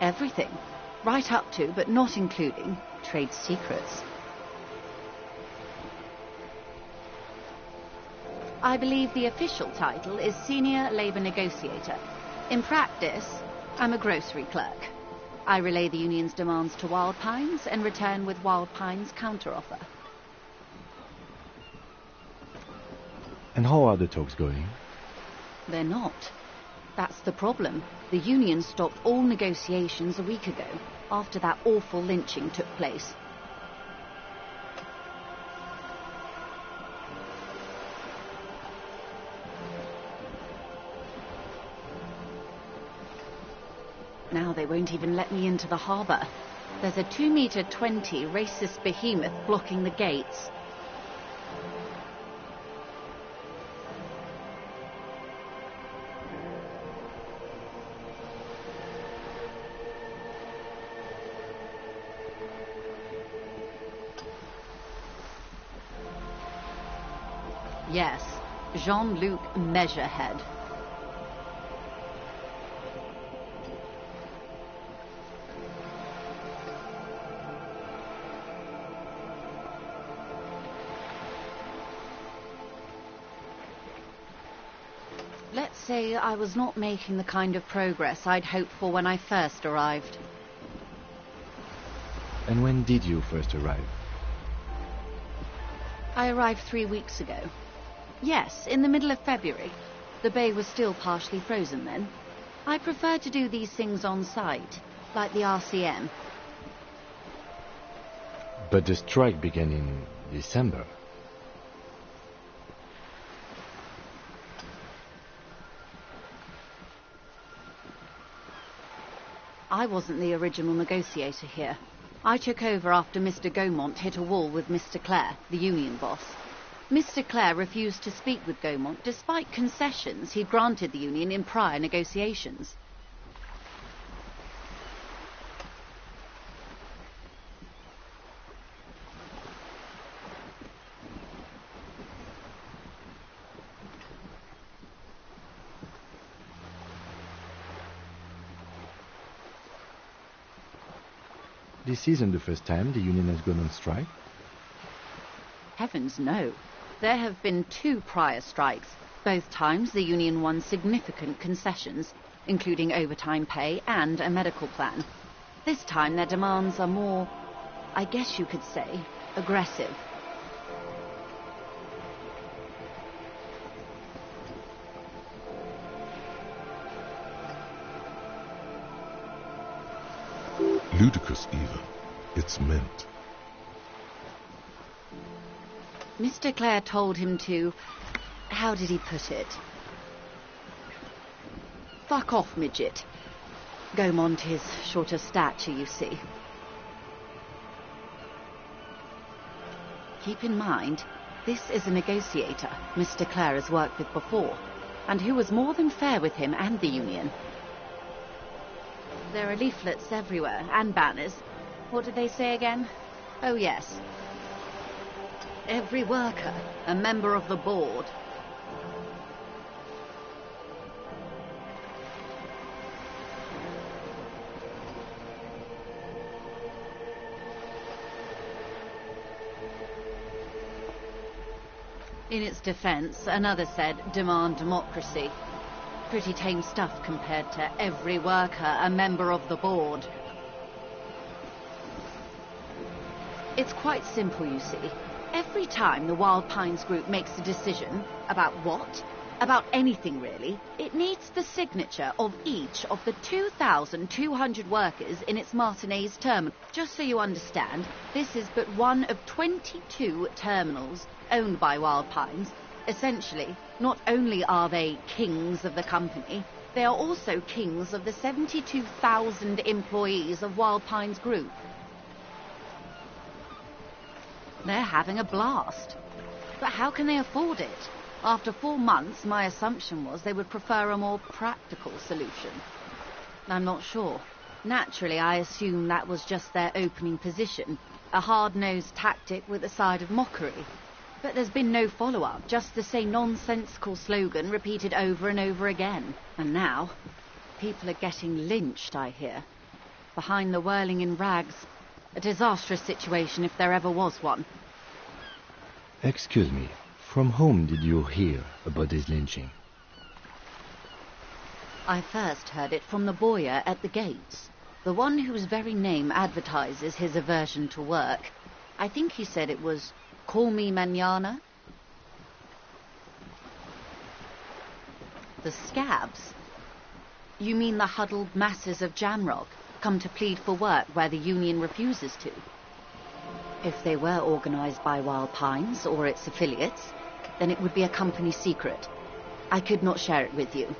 Everything. Right up to, but not including, trade secrets. I believe the official title is Senior Labour Negotiator. In practice, I'm a grocery clerk. I relay the union's demands to Wild Pines and return with Wild Pines' counteroffer. And how are the talks going? They're not. That's the problem. The union stopped all negotiations a week ago, after that awful lynching took place. Now they won't even let me into the harbour. There's a 2-metre 20 racist behemoth blocking the gates. Yes, Jean-Luc Measurehead. Let's say I was not making the kind of progress I'd hoped for when I first arrived. And when did you first arrive? I arrived 3 weeks ago. Yes, in the middle of February. The bay was still partially frozen then. I prefer to do these things on site, like the RCM. But the strike began in December. I wasn't the original negotiator here. I took over after Mr. Gaumont hit a wall with Mr. Clare, the union boss. Mr. Clare refused to speak with Gaumont despite concessions he'd granted the union in prior negotiations. This isn't the first time the union has gone on strike. Heavens no. There have been 2 prior strikes. Both times the union won significant concessions, including overtime pay and a medical plan. This time their demands are more, I guess you could say, aggressive. Ludicrous even. It's meant. Mr. Clare told him to... how did he put it? Fuck off, midget. Gaumont is short of stature, you see. Keep in mind, this is a negotiator Mr. Clare has worked with before, and who was more than fair with him and the union. There are leaflets everywhere, and banners. What did they say again? Oh, yes. Every worker, a member of the board. In its defense, another said, demand democracy. Pretty tame stuff compared to every worker, a member of the board. It's quite simple, you see. Every time the Wild Pines group makes a decision about what, about anything really, it needs the signature of each of the 2,200 workers in its Martinez terminal. Just so you understand, this is but one of 22 terminals owned by Wild Pines. Essentially, not only are they kings of the company, they are also kings of the 72,000 employees of Wild Pines Group. They're having a blast. But how can they afford it? After 4 months, my assumption was they would prefer a more practical solution. I'm not sure. Naturally, I assume that was just their opening position, a hard-nosed tactic with a side of mockery. But there's been no follow-up, just the same nonsensical slogan repeated over and over again. And now, people are getting lynched, I hear. behind the whirling in rags. A disastrous situation if there ever was one. Excuse me, from whom did you hear about this lynching? I first heard it from the bowyer at the gates, the one whose very name advertises his aversion to work. I think he said it was, "Call me mañana." The scabs? You mean the huddled masses of Jamrock, come to plead for work where the Union refuses to? If they were organized by Wild Pines or its affiliates, then it would be a company secret. I could not share it with you.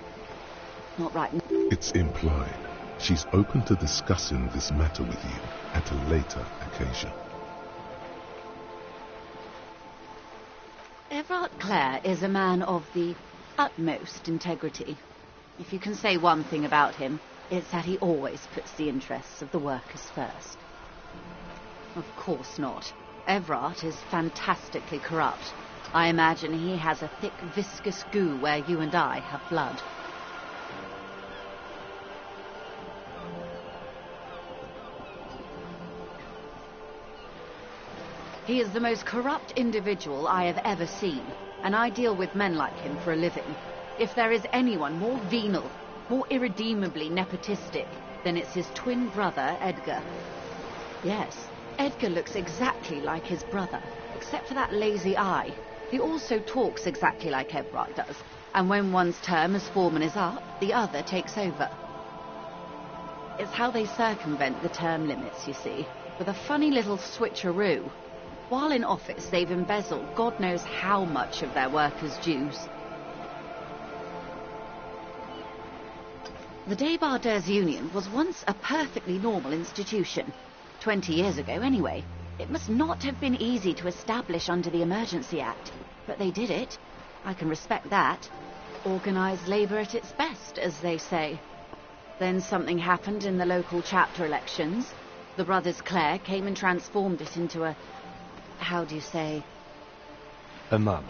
Not right now. It's implied she's open to discussing this matter with you at a later occasion. Everard Clare is a man of the utmost integrity. If you can say one thing about him, it's that he always puts the interests of the workers first. Of course not. Everard is fantastically corrupt. I imagine he has a thick, viscous goo where you and I have blood. He is the most corrupt individual I have ever seen, and I deal with men like him for a living. If there is anyone more venal, more irredeemably nepotistic, then it's his twin brother, Edgar. Yes, Edgar looks exactly like his brother, except for that lazy eye. He also talks exactly like Everard does, and when one's term as foreman is up, the other takes over. It's how they circumvent the term limits, you see, with a funny little switcheroo. While in office, they've embezzled God knows how much of their workers' dues. The Débardeurs Union was once a perfectly normal institution. 20 years ago, anyway. It must not have been easy to establish under the Emergency Act, but they did it. I can respect that. Organised labour at its best, as they say. Then something happened in the local chapter elections. The brothers Clare came and transformed it into a... how do you say? A mob.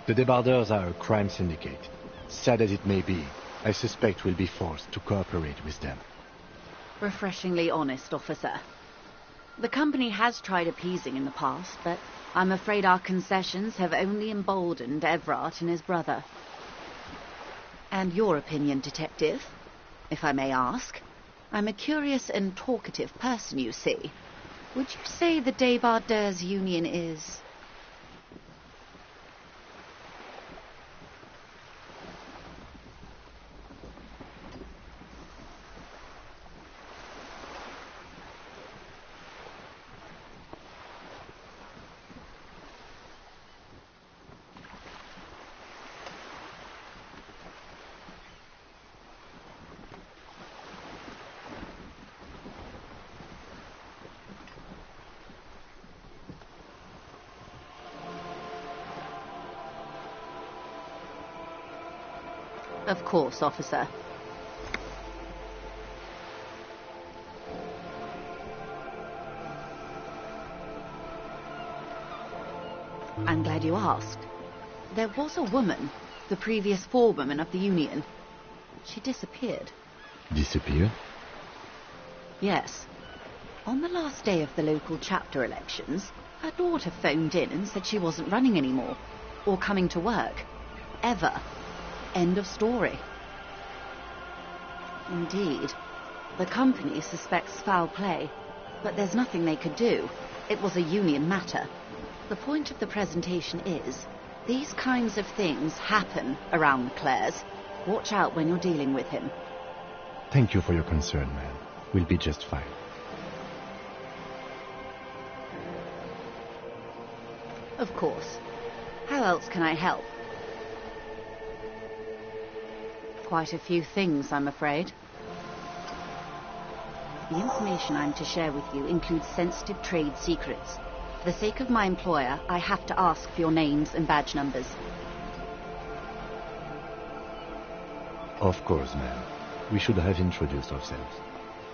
The Débardeurs are a crime syndicate. Sad as it may be, I suspect we'll be forced to cooperate with them. Refreshingly honest, officer. The company has tried appeasing in the past, but I'm afraid our concessions have only emboldened Everard and his brother. And your opinion, Detective, if I may ask? I'm a curious and talkative person, you see. Would you say the Débardeurs Union is... Of course, officer. I'm glad you asked. There was a woman, the previous forewoman of the Union. She disappeared. Disappeared? Yes. On the last day of the local chapter elections, her daughter phoned in and said she wasn't running anymore, or coming to work. Ever. End of story. Indeed. The company suspects foul play, but there's nothing they could do. It was a union matter. The point of the presentation is, these kinds of things happen around Clare's. Watch out when you're dealing with him. Thank you for your concern, man. We'll be just fine. Of course. How else can I help? Quite a few things, I'm afraid. The information I'm to share with you includes sensitive trade secrets. For the sake of my employer, I have to ask for your names and badge numbers. Of course, ma'am. We should have introduced ourselves.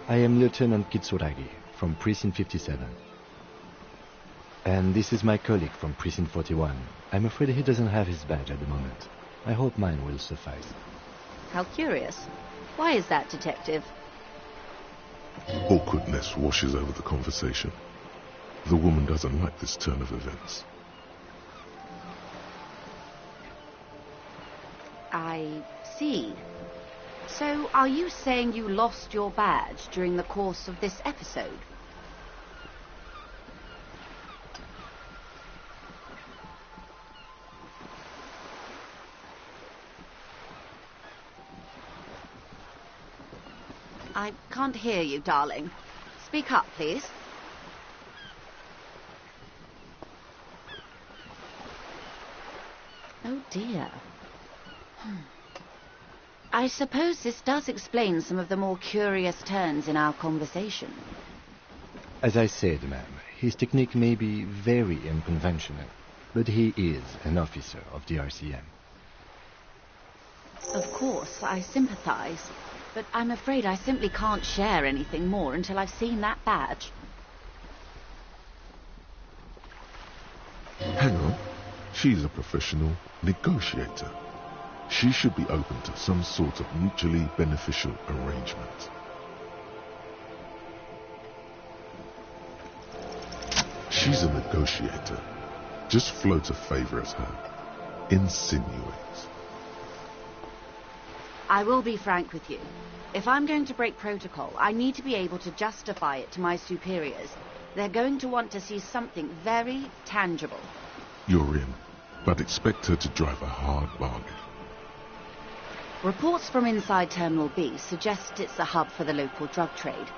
I am Lieutenant Kitsuragi, from Precinct 57. And this is my colleague from Precinct 41. I'm afraid he doesn't have his badge at the moment. I hope mine will suffice. How curious. Why is that, Detective? Awkwardness washes over the conversation. The woman doesn't like this turn of events. I see. So, are you saying you lost your badge during the course of this episode? I can't hear you, darling. Speak up, please. Oh, dear. I suppose this does explain some of the more curious turns in our conversation. As I said, ma'am, his technique may be very unconventional, but he is an officer of the RCM. Of course, I sympathize, but I'm afraid I simply can't share anything more until I've seen that badge. Hang on. She's a professional negotiator. She should be open to some sort of mutually beneficial arrangement. She's a negotiator. Just float a favor at her. Insinuate. I will be frank with you. If I'm going to break protocol, I need to be able to justify it to my superiors. They're going to want to see something very tangible. You're in, but expect her to drive a hard bargain. Reports from inside Terminal B suggest it's a hub for the local drug trade.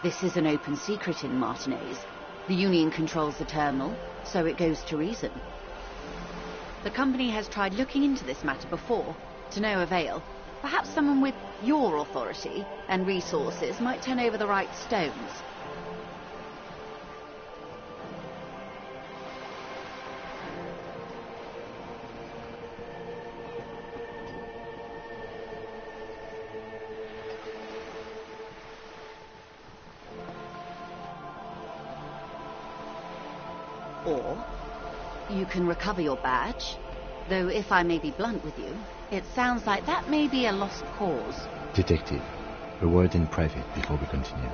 This is an open secret in Martinez. The Union controls the terminal, so it goes to reason. The company has tried looking into this matter before, to no avail. Perhaps someone with your authority and resources might turn over the right stones. Or you can recover your badge, though if I may be blunt with you, it sounds like that may be a lost cause. Detective, a word in private before we continue.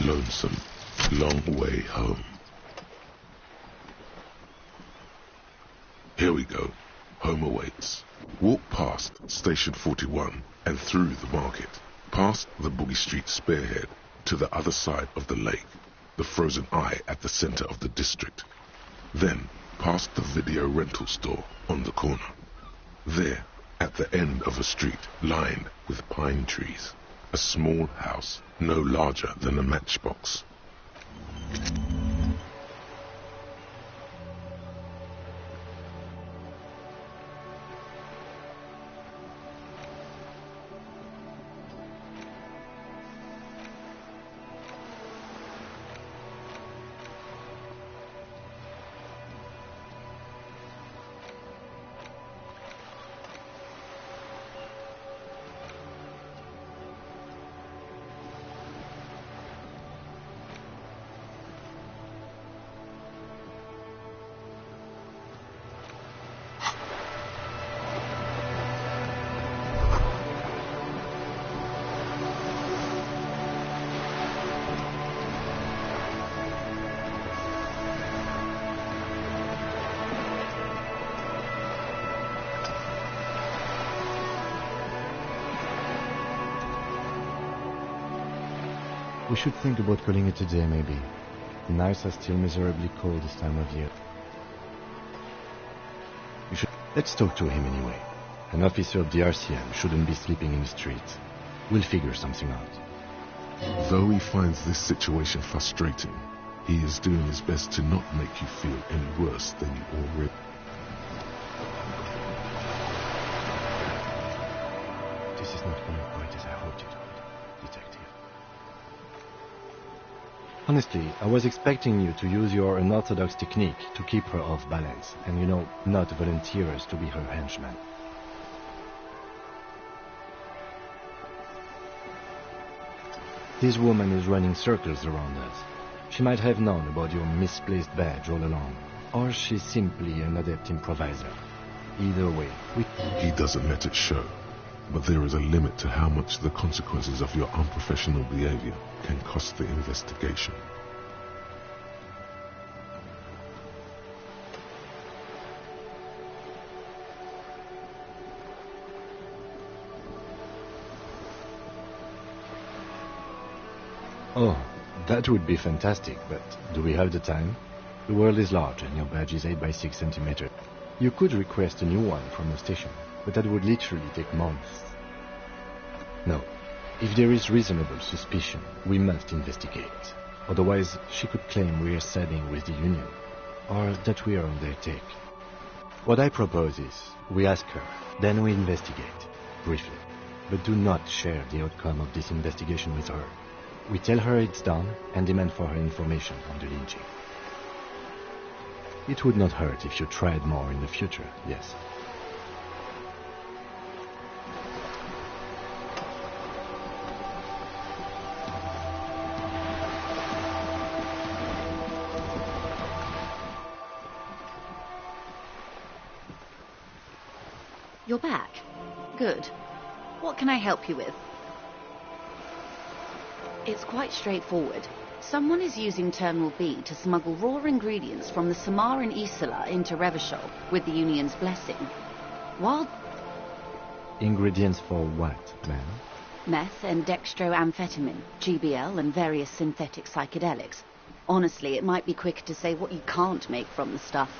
Lonesome, long way home. Here we go. Home awaits. Walk past Station 41 and through the market, past the Boogie Street spearhead to the other side of the lake, the frozen eye at the center of the district. Then past the video rental store on the corner. There, at the end of a street lined with pine trees, a small house no larger than a matchbox. We should think about calling it a day, maybe. The nights are still miserably cold this time of year. Let's talk to him anyway. An officer of the RCM shouldn't be sleeping in the streets. We'll figure something out. Though he finds this situation frustrating, he is doing his best to not make you feel any worse than you already... This is not going quite as I hoped it would, Detective. Honestly, I was expecting you to use your unorthodox technique to keep her off balance, and not volunteer us to be her henchman. This woman is running circles around us. She might have known about your misplaced badge all along, or she's simply an adept improviser. Either way, He doesn't let it show, but there is a limit to how much the consequences of your unprofessional behavior can cost the investigation. Oh, that would be fantastic, but do we have the time? The world is large and your badge is 8 by 6 centimeters. You could request a new one from the station, but that would literally take months. No, if there is reasonable suspicion, we must investigate. Otherwise, she could claim we are siding with the Union, or that we are on their take. What I propose is, we ask her, then we investigate, briefly, but do not share the outcome of this investigation with her. We tell her it's done and demand for her information on the lynching. It would not hurt if you tried more in the future, yes. You're back. Good. What can I help you with? It's quite straightforward. Someone is using Terminal B to smuggle raw ingredients from the Samar and Isola into Revachol with the Union's blessing. While... Ingredients for what, ma'am? Meth and dextroamphetamine, GBL and various synthetic psychedelics. Honestly, it might be quicker to say what you can't make from the stuff.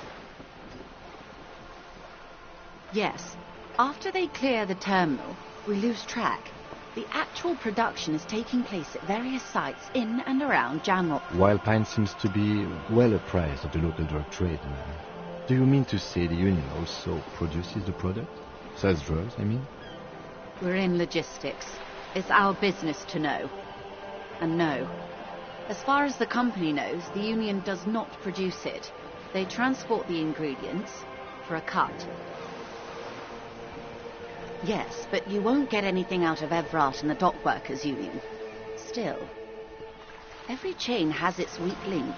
Yes. After they clear the terminal, we lose track. The actual production is taking place at various sites in and around Jamrock. Wildpine seems to be well apprised of the local drug trade, ma'am. Do you mean to say the Union also produces the product? Sells drugs, I mean? We're in logistics. It's our business to know. And no. As far as the company knows, the Union does not produce it. They transport the ingredients for a cut. Yes, but you won't get anything out of Evrat and the Dock Workers Union. Still, every chain has its weak link.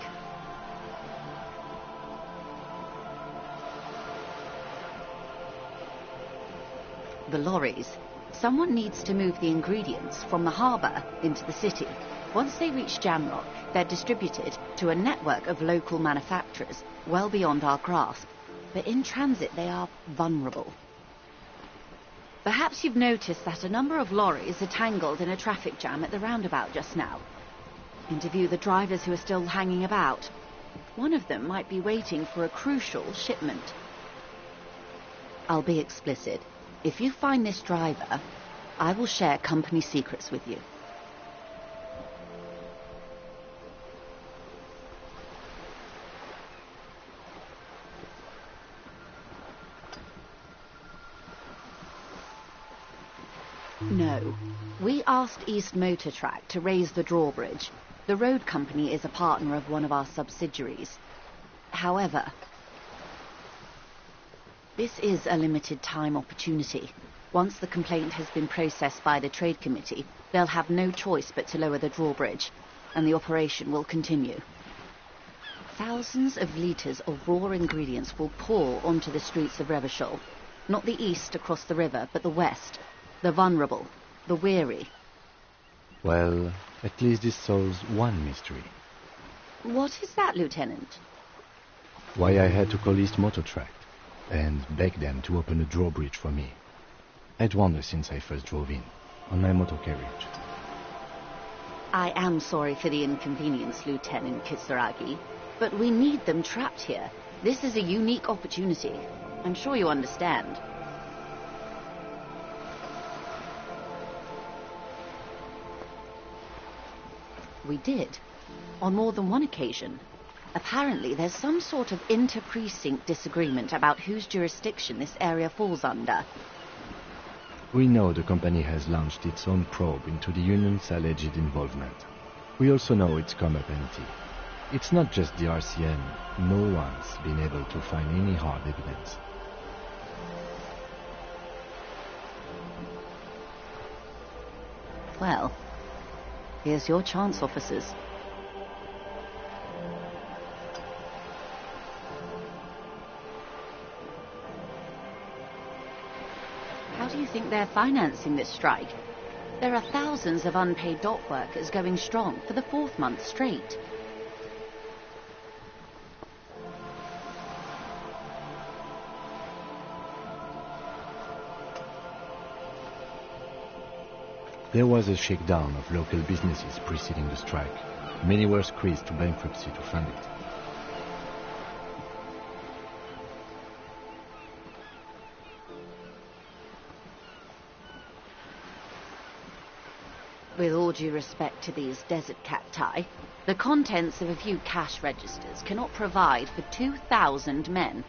The lorries. Someone needs to move the ingredients from the harbour into the city. Once they reach Jamrock, they're distributed to a network of local manufacturers, well beyond our grasp. But in transit, they are vulnerable. Perhaps you've noticed that a number of lorries are tangled in a traffic jam at the roundabout just now. Interview the drivers who are still hanging about. One of them might be waiting for a crucial shipment. I'll be explicit. If you find this driver, I will share company secrets with you. No. We asked East Motor Track to raise the drawbridge. The road company is a partner of one of our subsidiaries. However, this is a limited time opportunity. Once the complaint has been processed by the Trade Committee, they'll have no choice but to lower the drawbridge, and the operation will continue. Thousands of litres of raw ingredients will pour onto the streets of Revachol. Not the east across the river, but the west. The vulnerable, the weary. Well, at least this solves one mystery. What is that, Lieutenant? Why I had to call East Motor Track and beg them to open a drawbridge for me. I'd wondered since I first drove in, on my motor carriage. I am sorry for the inconvenience, Lieutenant Kisaragi, but we need them trapped here. This is a unique opportunity. I'm sure you understand. We did, on more than one occasion. Apparently, there's some sort of inter-precinct disagreement about whose jurisdiction this area falls under. We know the company has launched its own probe into the union's alleged involvement. We also know it's come up empty. It's not just the RCN. No one's been able to find any hard evidence. Well, here's your chance, officers. How do you think they're financing this strike? There are thousands of unpaid dock workers going strong for the 4th month straight. There was a shakedown of local businesses preceding the strike. Many were squeezed to bankruptcy to fund it. With all due respect to these desert cacti, the contents of a few cash registers cannot provide for 2,000 men.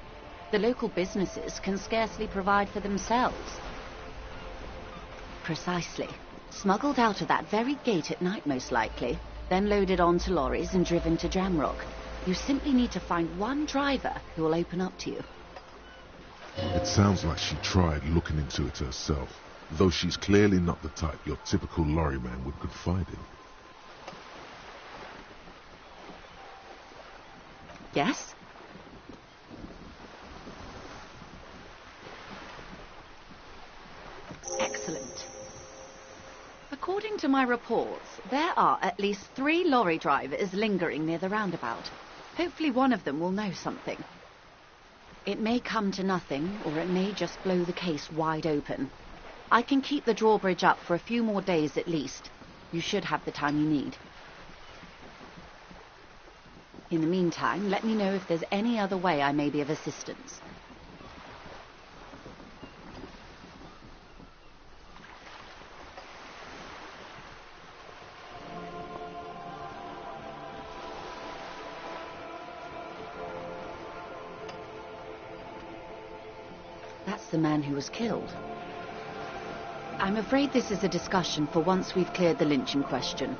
The local businesses can scarcely provide for themselves. Precisely. Smuggled out of that very gate at night, most likely, then loaded onto lorries and driven to Jamrock. You simply need to find one driver who will open up to you. It sounds like she tried looking into it herself, though she's clearly not the type your typical lorryman would confide in. Yes? Excellent. According to my reports, there are at least 3 lorry drivers lingering near the roundabout. Hopefully one of them will know something. It may come to nothing, or it may just blow the case wide open. I can keep the drawbridge up for a few more days at least. You should have the time you need. In the meantime, let me know if there's any other way I may be of assistance. That's the man who was killed. I'm afraid this is a discussion for once we've cleared the lynching question.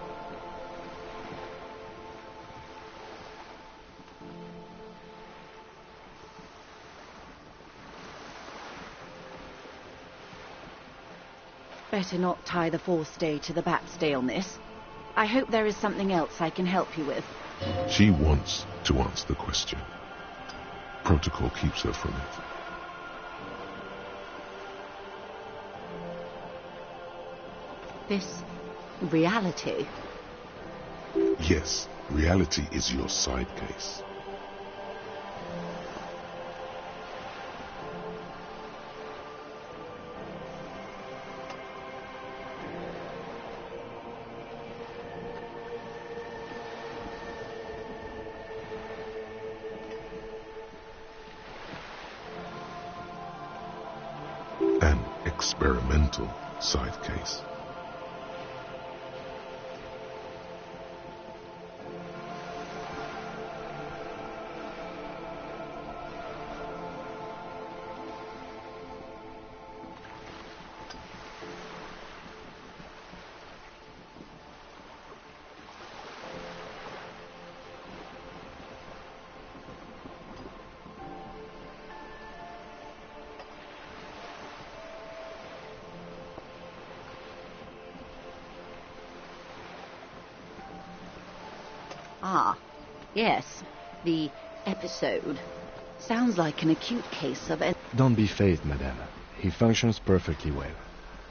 Better not tie the forestay to the backstay on this. I hope there is something else I can help you with. She wants to answer the question. Protocol keeps her from it. This reality. Yes, reality is your side case. An experimental side case. Ah, yes, the episode. Sounds like an acute case of... Don't be phased, madame. He functions perfectly well.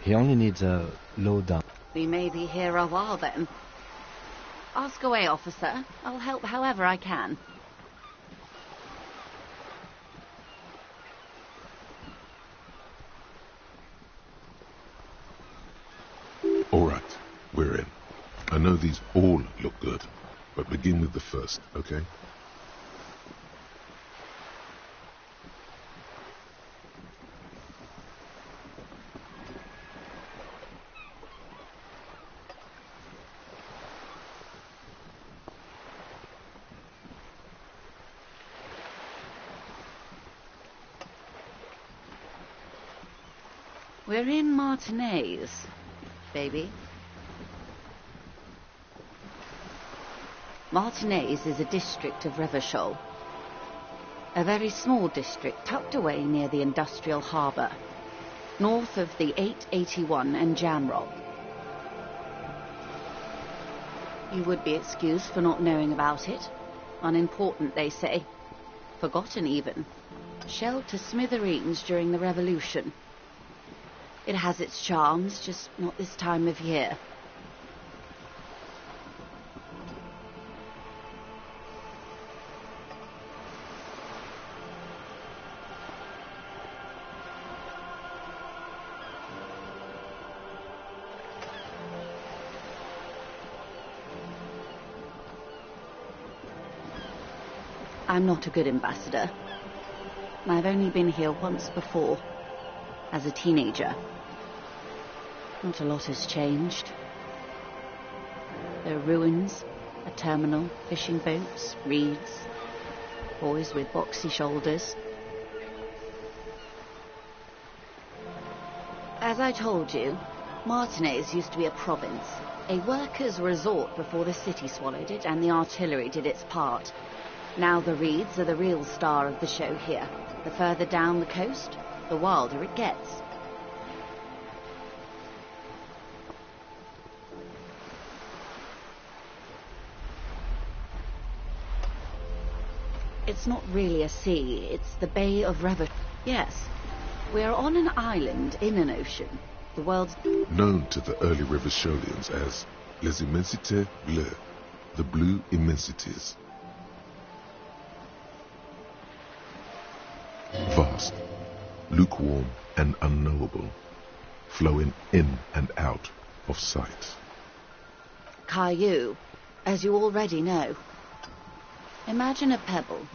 He only needs a low-down. We may be here a while then. Ask away, officer. I'll help however I can. All right, we're in. I know these all look good, but begin with the first, okay? We're in Martinez, baby. Martinez is a district of Revachol. A very small district tucked away near the industrial harbour, north of the 881 and Jamrock. You would be excused for not knowing about it. Unimportant, they say. Forgotten, even. Shelled to smithereens during the Revolution. It has its charms, just not this time of year. I'm not a good ambassador. I've only been here once before, as a teenager. Not a lot has changed. There are ruins, a terminal, fishing boats, reeds, boys with boxy shoulders. As I told you, Martinez used to be a province, a workers' resort before the city swallowed it and the artillery did its part. Now the reeds are the real star of the show here. The further down the coast, the wilder it gets. It's not really a sea, it's the Bay of Revachol. Yes, we're on an island in an ocean. The world's... Known to the early Revacholians as Les Immensités Bleues, the Blue Immensities. Vast, lukewarm and unknowable, flowing in and out of sight. Caillou, as you already know. Imagine a pebble.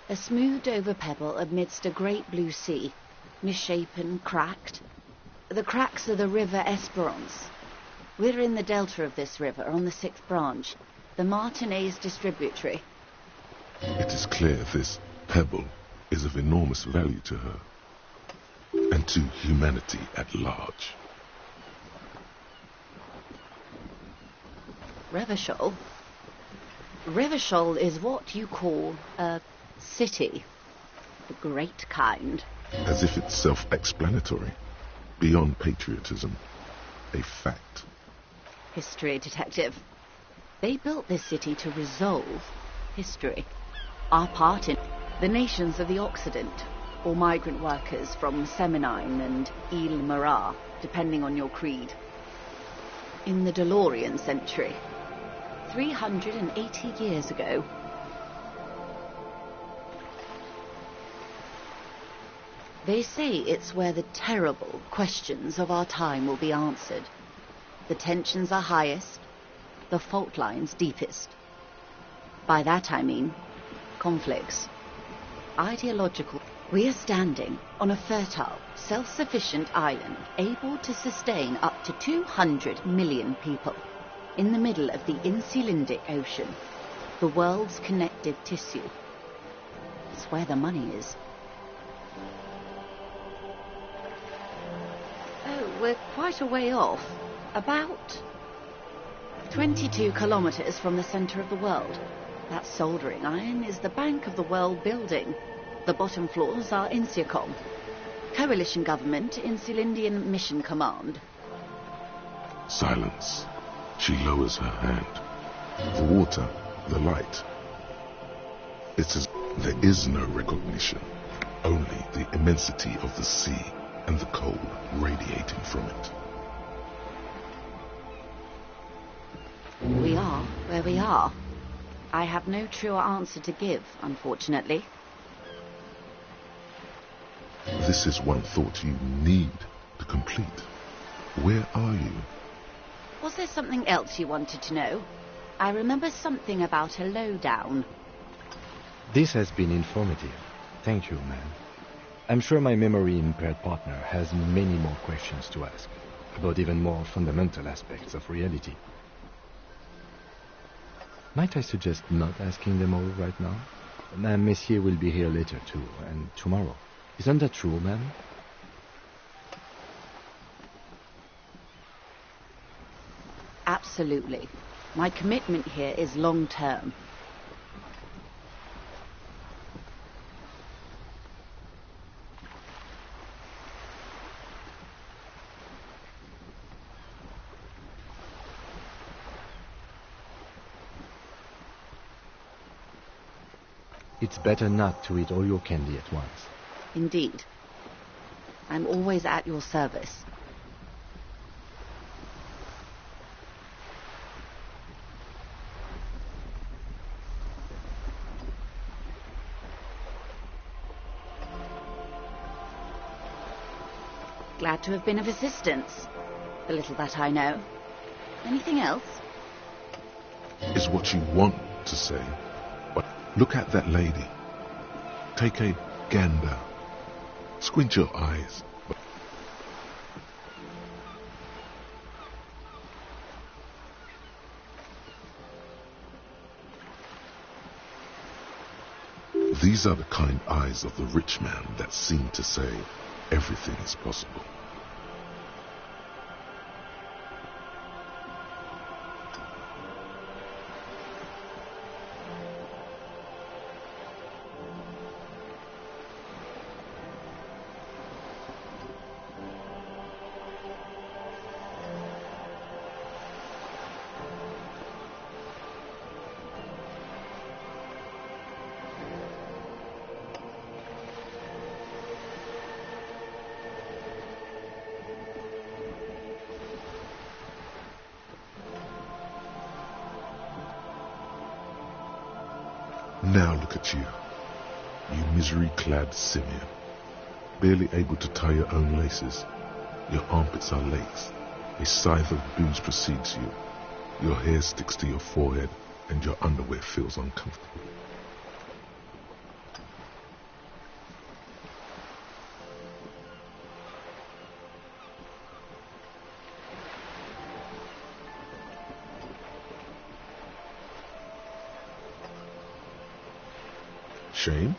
A smoothed-over pebble amidst a great blue sea, misshapen, cracked. The cracks are the river Esperance. We're in the delta of this river, on the 6th branch, the Martinez distributary. It is clear this pebble is of enormous value to her, and to humanity at large. Revachol? Revachol is what you call a city. The great kind. As if it's self-explanatory, beyond patriotism, a fact. History detective. They built this city to resolve history. Our part in the nations of the Occident, or migrant workers from Seminine and Ile Marat, depending on your creed. In the DeLorean century, 380 years ago. They say it's where the terrible questions of our time will be answered. The tensions are highest, the fault lines deepest. By that I mean conflicts. Ideological. We are standing on a fertile, self-sufficient island able to sustain up to 200 million people in the middle of the Insulindic Ocean, the world's connective tissue. It's where the money is. Oh, we're quite a way off. About 22 kilometers from the center of the world. That soldering iron is the Bank of the World building. The bottom floors are Insiacom. Coalition government, Insulindian Mission Command. Silence. She lowers her hand. The water, the light. It's as there is no recognition. Only the immensity of the sea and the cold radiating from it. We are where we are. I have no truer answer to give, unfortunately. This is one thought you need to complete. Where are you? Was there something else you wanted to know? I remember something about a lowdown. This has been informative. Thank you, ma'am. I'm sure my memory-impaired partner has many more questions to ask, about even more fundamental aspects of reality. Might I suggest not asking them all right now? Messier will be here later too, and tomorrow. Isn't that true, ma'am? Absolutely. My commitment here is long-term. It's better not to eat all your candy at once. Indeed. I'm always at your service. Glad to have been of assistance. The little that I know. Anything else? Is what you want to say. But look at that lady. Take a gander. Squint your eyes. These are the kind eyes of the rich man that seem to say everything is possible. Now look at you, you misery-clad simian, barely able to tie your own laces. Your armpits are laced. A scythe of booze precedes you. Your hair sticks to your forehead, and your underwear feels uncomfortable. Shame?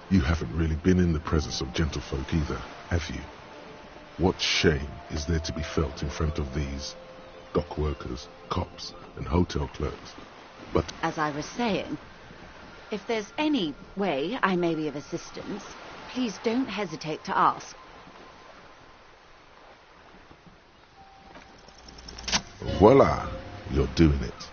You haven't really been in the presence of gentlefolk either, have you? What shame is there to be felt in front of these dock workers, cops, and hotel clerks? But As I was saying, if there's any way I may be of assistance, please don't hesitate to ask. voila, you're doing it.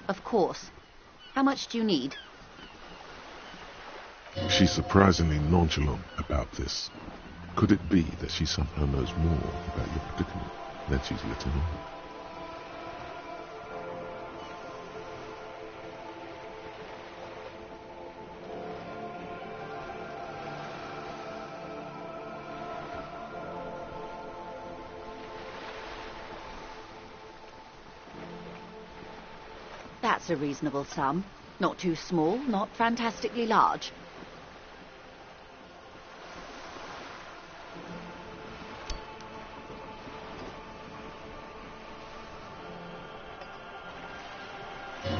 Of course. How much do you need? She's surprisingly nonchalant about this. Could it be that she somehow knows more about your predicament than she's letting on? That's a reasonable sum. Not too small, not fantastically large.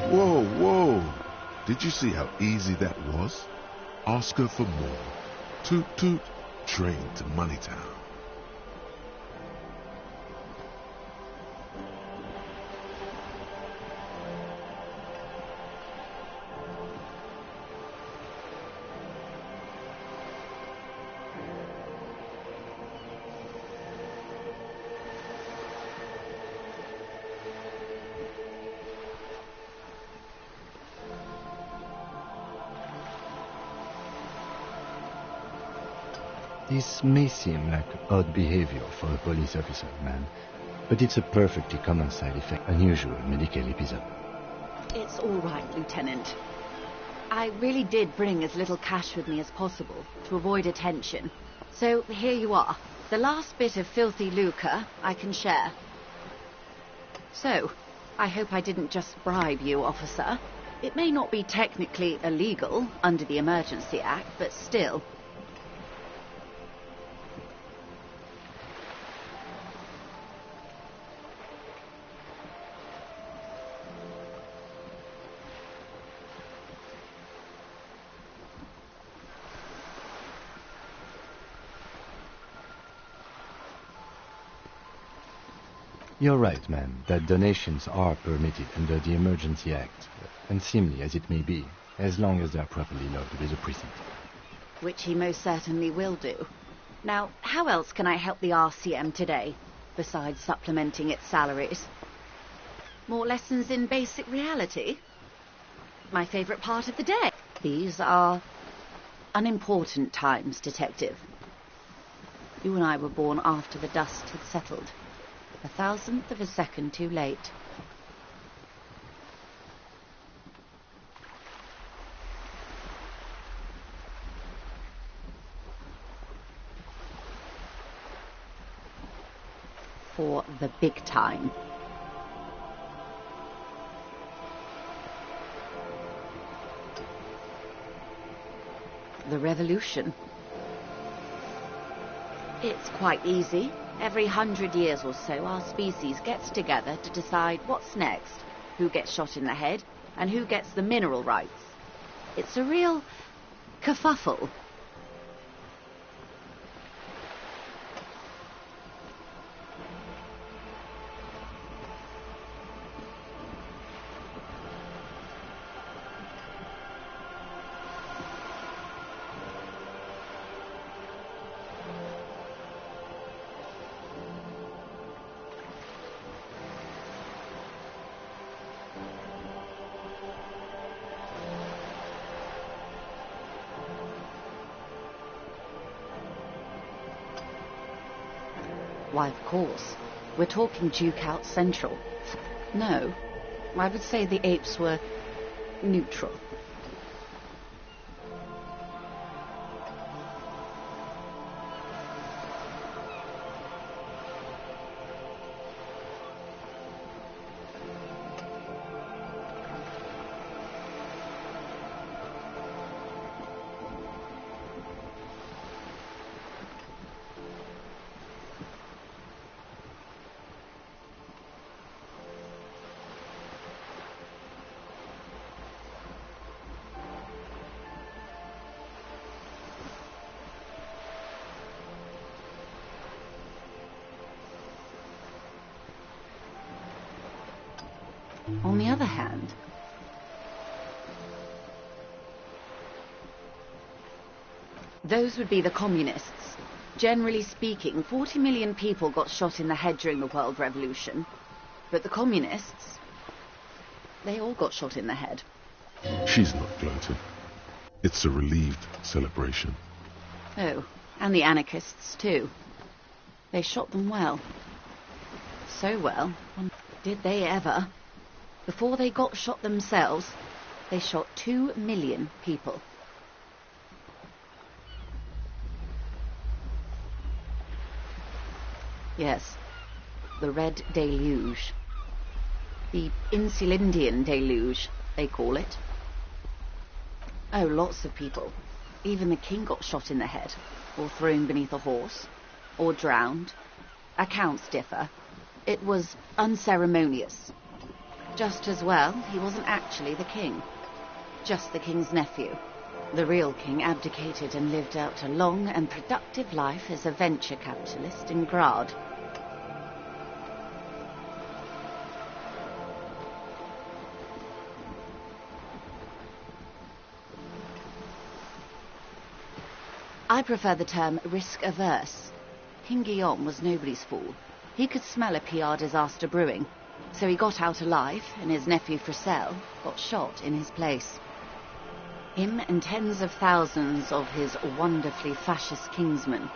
Whoa, whoa! Did you see how easy that was? Ask her for more. Toot toot, train to Moneytown. This may seem like odd behavior for a police officer, man, but it's a perfectly common side effect, unusual medical episode. It's all right, Lieutenant. I really did bring as little cash with me as possible to avoid attention. So here you are. The last bit of filthy lucre I can share. So, I hope I didn't just bribe you, officer. It may not be technically illegal under the Emergency Act, but still. You're right, man, that donations are permitted under the Emergency Act, unseemly as it may be, as long as they are properly logged with the precinct. Which he most certainly will do. Now, how else can I help the RCM today, besides supplementing its salaries? More lessons in basic reality? My favourite part of the day. These are unimportant times, Detective. You and I were born after the dust had settled. 1,000th of a second too late. For the big time. The revolution. It's quite easy. Every 100 years or so, our species gets together to decide what's next, who gets shot in the head, and who gets the mineral rights. It's a real kerfuffle. Why, of course. We're talking Duke out Central. No, I would say the apes were neutral. On the other hand, those would be the communists. Generally speaking, 40 million people got shot in the head during the World Revolution. But the communists, they all got shot in the head. She's not gloating. It's a relieved celebration. Oh, and the anarchists too. They shot them well. So well, did they ever? Before they got shot themselves, they shot 2 million people. Yes, the Red Deluge. The Insulindian Deluge, they call it. Oh, lots of people. Even the king got shot in the head, or thrown beneath a horse, or drowned. Accounts differ. It was unceremonious. Just as well, he wasn't actually the king. Just the king's nephew. The real king abdicated and lived out a long and productive life as a venture capitalist in Grad. I prefer the term risk-averse. King Guillaume was nobody's fool. He could smell a PR disaster brewing. So he got out alive, and his nephew Fricelle got shot in his place. Him and tens of thousands of his wonderfully fascist kingsmen.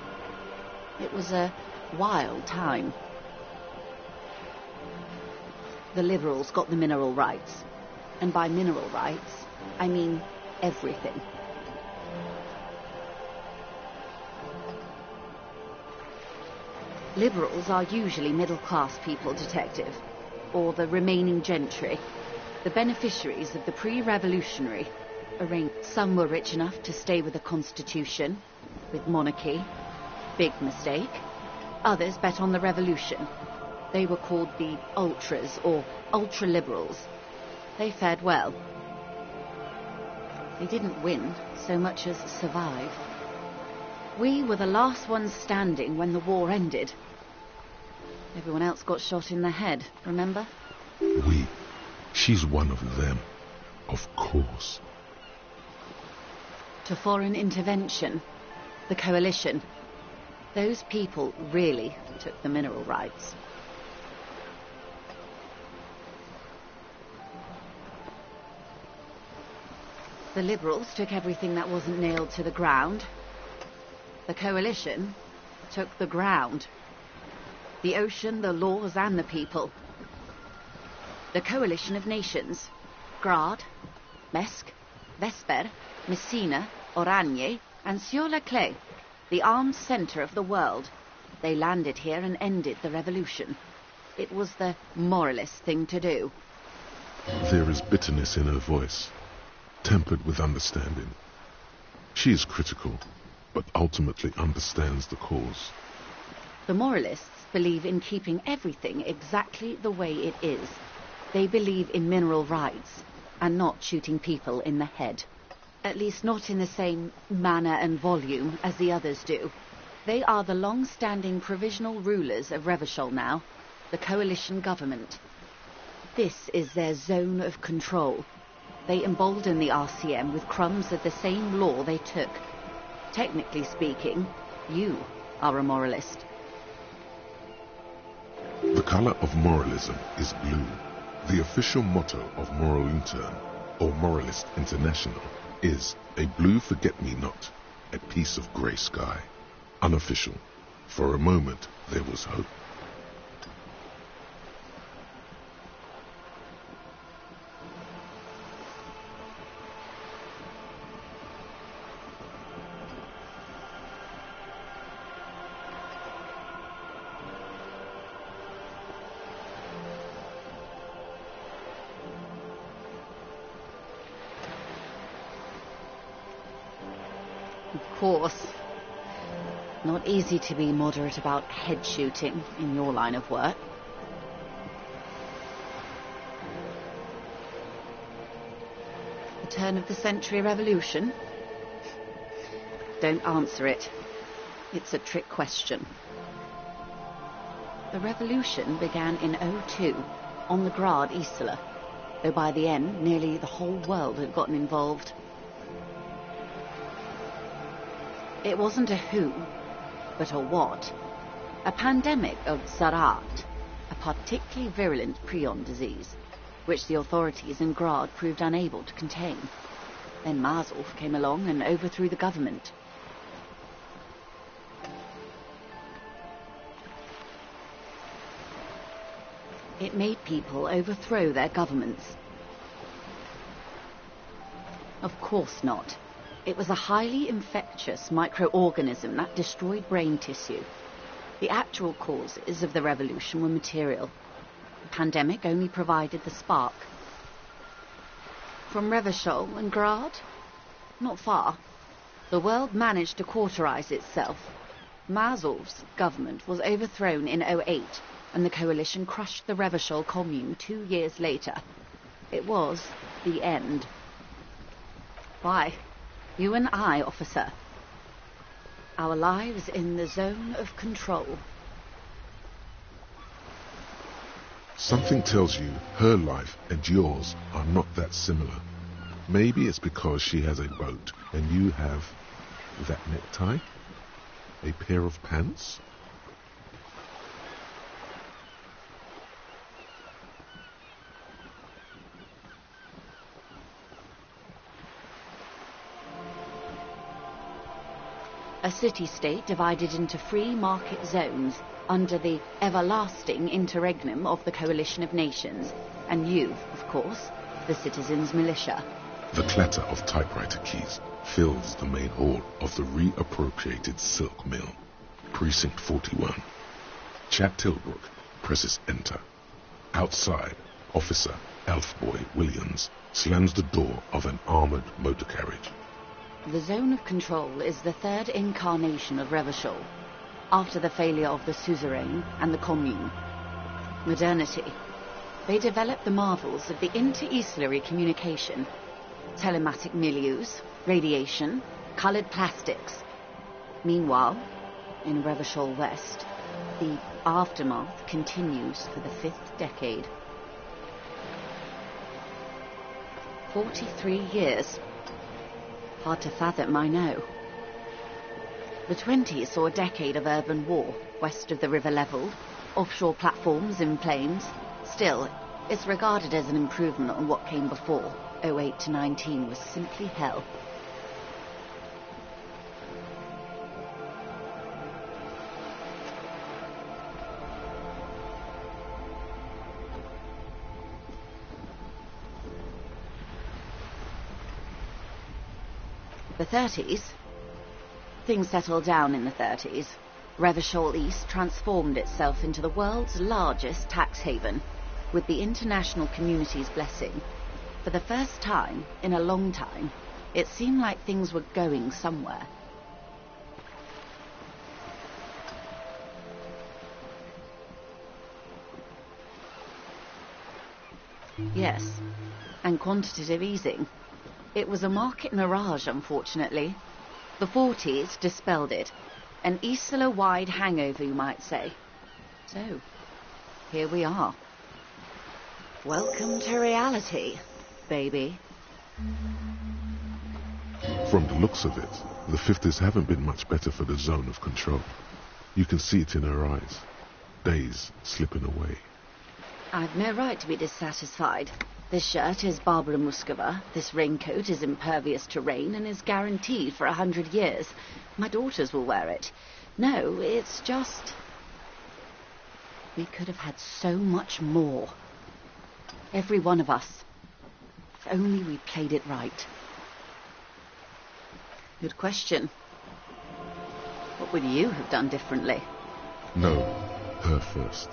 It was a wild time. The liberals got the mineral rights. And by mineral rights, I mean everything. Liberals are usually middle-class people, Detective. or the remaining gentry, the beneficiaries of the pre-revolutionary arrangement. Some were rich enough to stay with the constitution, with monarchy. Big mistake. Others bet on the revolution. They were called the ultras, or ultra-liberals. They fared well. They didn't win so much as survive. We were the last ones standing when the war ended. Everyone else got shot in the head, remember? We. She's one of them. Of course. To foreign intervention. The coalition. Those people really took the mineral rights. The liberals took everything that wasn't nailed to the ground. The coalition took the ground. The ocean, the laws, and the people. The coalition of nations. Grad, Mesk, Vesper, Messina, Oranje, and Sur-le-Clay, the armed center of the world. They landed here and ended the revolution. It was the moralist thing to do. There is bitterness in her voice, tempered with understanding. She is critical, but ultimately understands the cause. The moralists believe in keeping everything exactly the way it is. They believe in mineral rights, and not shooting people in the head. At least not in the same manner and volume as the others do. They are the long-standing provisional rulers of Revachol now, the coalition government. This is their zone of control. They embolden the RCM with crumbs of the same law they took. Technically speaking, you are a moralist. The color of moralism is blue. The official motto of Moral Intern, or Moralist International, is a blue forget-me-not, a piece of grey sky. Unofficial. For a moment, there was hope. Of course. Not easy to be moderate about head shooting in your line of work. The turn of the century revolution? Don't answer it. It's a trick question. The revolution began in 02 on the Grad Isla, though by the end nearly the whole world had gotten involved. It wasn't a who, but a what. A pandemic of Zarat, a particularly virulent prion disease, which the authorities in Grad proved unable to contain. Then Mazov came along and overthrew the government. It made people overthrow their governments. Of course not. It was a highly infectious microorganism that destroyed brain tissue. The actual causes of the revolution were material. The pandemic only provided the spark. From Revachol and Grad? Not far. The world managed to cauterize itself. Mazov's government was overthrown in 08, and the coalition crushed the Revachol commune 2 years later. It was the end. Why? You and I, officer. Our lives in the zone of control. Something tells you her life and yours are not that similar. Maybe it's because she has a boat and you have that necktie? A pair of pants? A city-state divided into free market zones under the everlasting interregnum of the coalition of nations, and you, of course, the citizens' militia. The clatter of typewriter keys fills the main hall of the reappropriated silk mill. Precinct 41. Chad Tilbrook presses enter. Outside, Officer Elfboy Williams slams the door of an armored motor carriage. The Zone of Control is the third incarnation of Revachol, after the failure of the Suzerain and the Commune. Modernity. They developed the marvels of the inter-eastlery communication, telematic milieus, radiation, coloured plastics. Meanwhile, in Revachol West, the aftermath continues for the 5th decade. 43 years. Hard to fathom, I know. The 20s saw a decade of urban war, west of the river level, offshore platforms in flames. Still, it's regarded as an improvement on what came before. 08 to 19 was simply hell. The 30s? Things settled down in the 30s. Revachol East transformed itself into the world's largest tax haven, with the international community's blessing. For the first time in a long time, it seemed like things were going somewhere. Yes, and quantitative easing. It was a market mirage, unfortunately. The 40s dispelled it. An Isla-wide hangover, you might say. So, here we are. Welcome to reality, baby. From the looks of it, the 50s haven't been much better for the Zone of Control. You can see it in her eyes. Days slipping away. I've no right to be dissatisfied. This shirt is Barbara Muscova, this raincoat is impervious to rain and is guaranteed for 100 years. My daughters will wear it. No, it's just... we could have had so much more. Every one of us. If only we played it right. Good question. What would you have done differently? No, her first.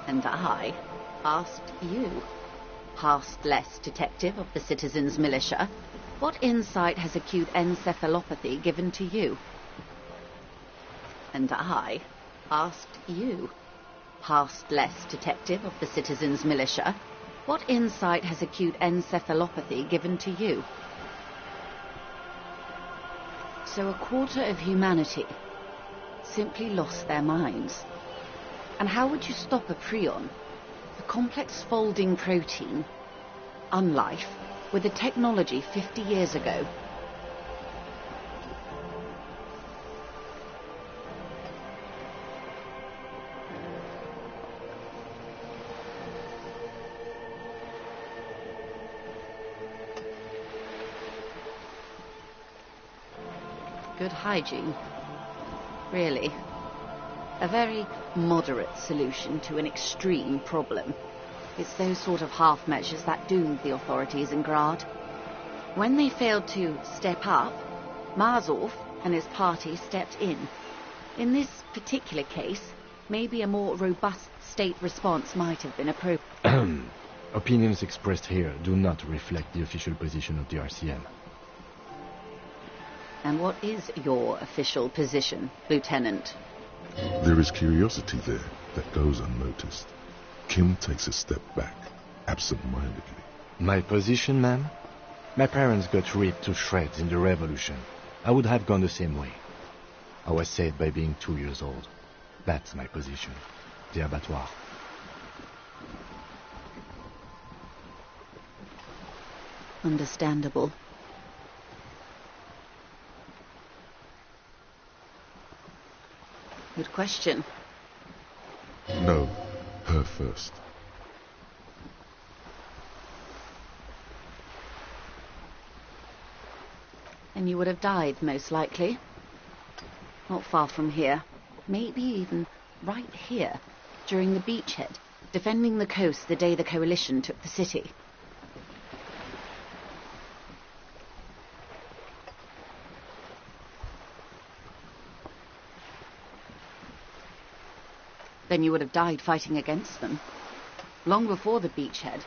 And I asked you, past-less detective of the Citizens Militia, what insight has acute encephalopathy given to you? And I asked you, past-less detective of the Citizens Militia, what insight has acute encephalopathy given to you? So a quarter of humanity simply lost their minds. And how would you stop a prion, a complex folding protein, unlife, with a technology 50 years ago? Good hygiene. Really. A very moderate solution to an extreme problem. It's those sort of half measures that doomed the authorities in Grad. When they failed to step up, Marzov and his party stepped in. In this particular case, maybe a more robust state response might have been appropriate. Opinions expressed here do not reflect the official position of the RCM. And what is your official position, Lieutenant? There is curiosity there that goes unnoticed. Kim takes a step back, absent-mindedly. My position, ma'am? My parents got ripped to shreds in the revolution. I would have gone the same way. I was saved by being 2 years old. That's my position. The abattoir. Understandable. Good question. No, her first. And you would have died, most likely. Not far from here. Maybe even right here, during the beachhead, defending the coast the day the Coalition took the city. then you would have died fighting against them. Long before the beachhead,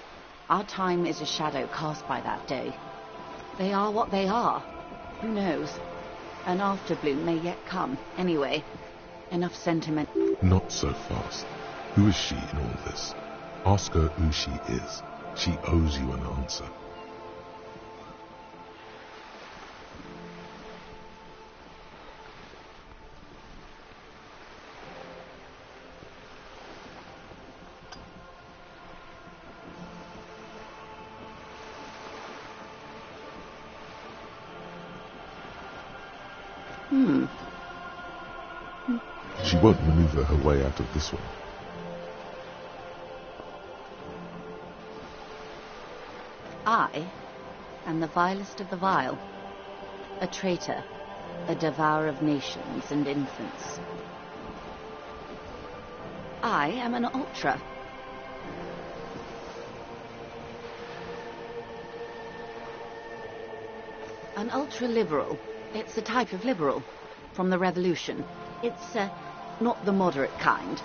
our time is a shadow cast by that day. They are what they are. Who knows? An afterbloom may yet come. Anyway, enough sentiment. Not so fast. Who is she in all this? Ask her who she is. She owes you an answer. She won't maneuver her way out of this one. I am the vilest of the vile. A traitor, a devourer of nations and infants. I am an ultra. An ultra-liberal. It's a type of liberal. From the revolution. It's, not the moderate kind.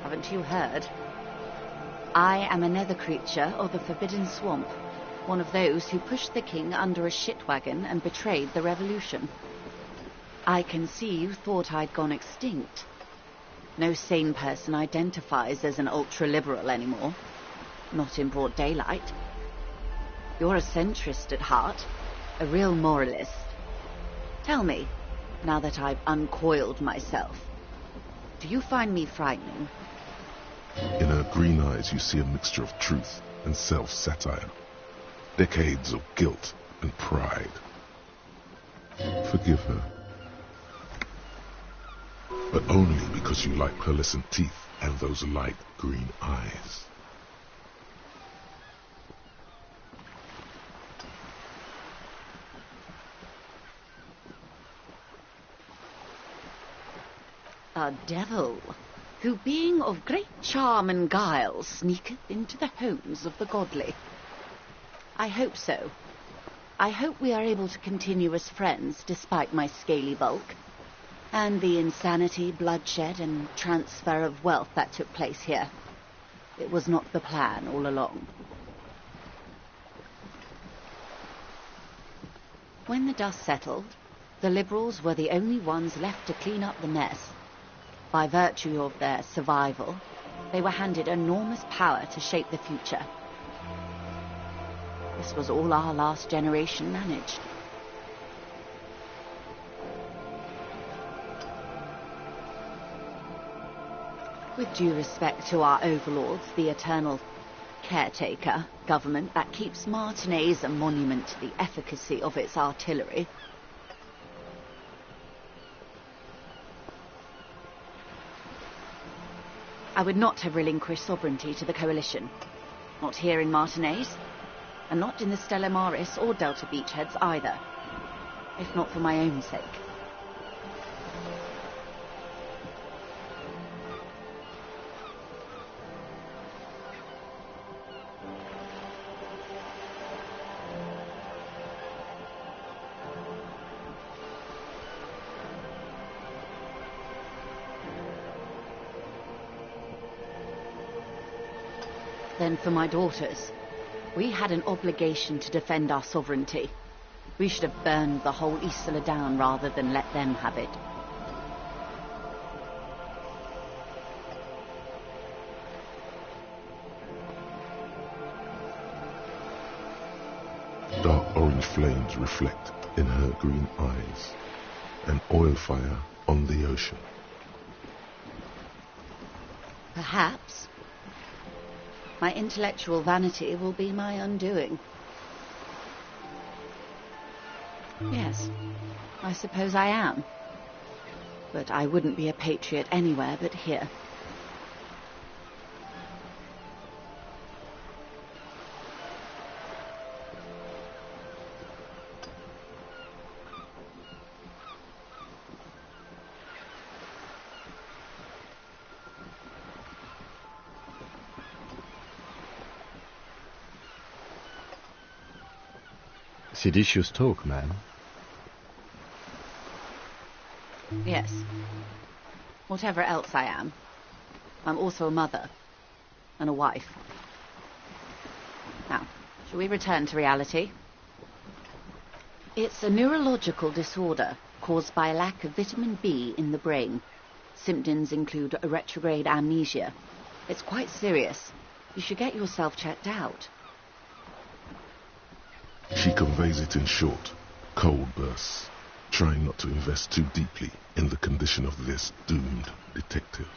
Haven't you heard? I am a nether creature of the Forbidden Swamp. One of those who pushed the king under a shit wagon and betrayed the revolution. I can see you thought I'd gone extinct. No sane person identifies as an ultra-liberal anymore. Not in broad daylight. You're a centrist at heart. A real moralist. Tell me, now that I've uncoiled myself, do you find me frightening? In her green eyes you see a mixture of truth and self-satire. Decades of guilt and pride. Forgive her. But only because you like pearlescent teeth and those light green eyes. A devil, who being of great charm and guile, sneaketh into the homes of the godly. I hope so. I hope we are able to continue as friends, despite my scaly bulk, and the insanity, bloodshed, and transfer of wealth that took place here. It was not the plan all along. When the dust settled, the liberals were the only ones left to clean up the mess. By virtue of their survival, they were handed enormous power to shape the future. This was all our last generation managed. With due respect to our overlords, the eternal caretaker government that keeps Martinez a monument to the efficacy of its artillery, I would not have relinquished sovereignty to the Coalition. Not here in Martinez, and not in the Stella Maris or Delta beachheads either, if not for my own sake. Then for my daughters, we had an obligation to defend our sovereignty. We should have burned the whole Isla down rather than let them have it. Dark orange flames reflect in her green eyes. An oil fire on the ocean. Perhaps. My intellectual vanity will be my undoing. Yes, I suppose I am. But I wouldn't be a patriot anywhere but here. Seditious talk, man. Yes. Whatever else I am, I'm also a mother and a wife. Now, shall we return to reality? It's a neurological disorder caused by a lack of vitamin B in the brain. Symptoms include a retrograde amnesia. It's quite serious. You should get yourself checked out. She conveys it in short, cold bursts, trying not to invest too deeply in the condition of this doomed detective.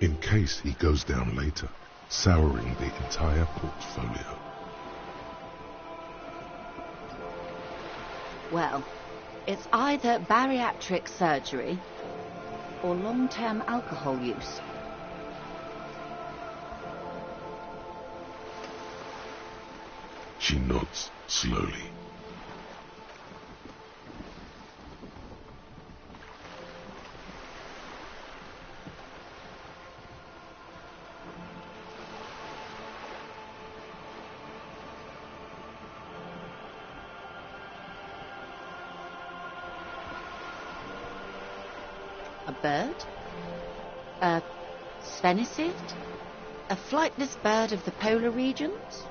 In case he goes down later, souring the entire portfolio. Well, it's either bariatric surgery or long-term alcohol use. She nods slowly. A bird? A sphenicid? A flightless bird of the polar regions?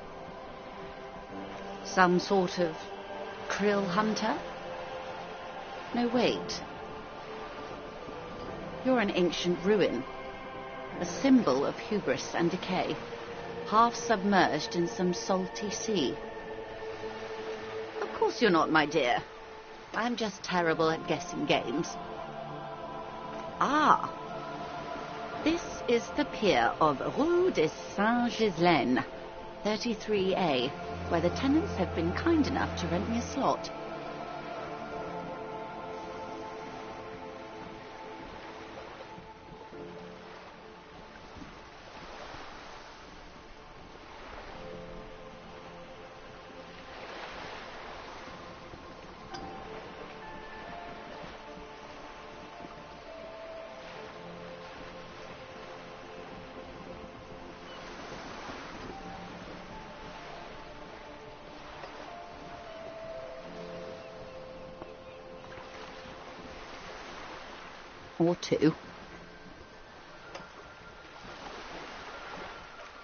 Some sort of krill hunter? No, wait. You're an ancient ruin. A symbol of hubris and decay. Half submerged in some salty sea. Of course you're not, my dear. I'm just terrible at guessing games. Ah! This is the pier of Rue de Saint-Ghislaine, 33A, where the tenants have been kind enough to rent me a slot. Or two.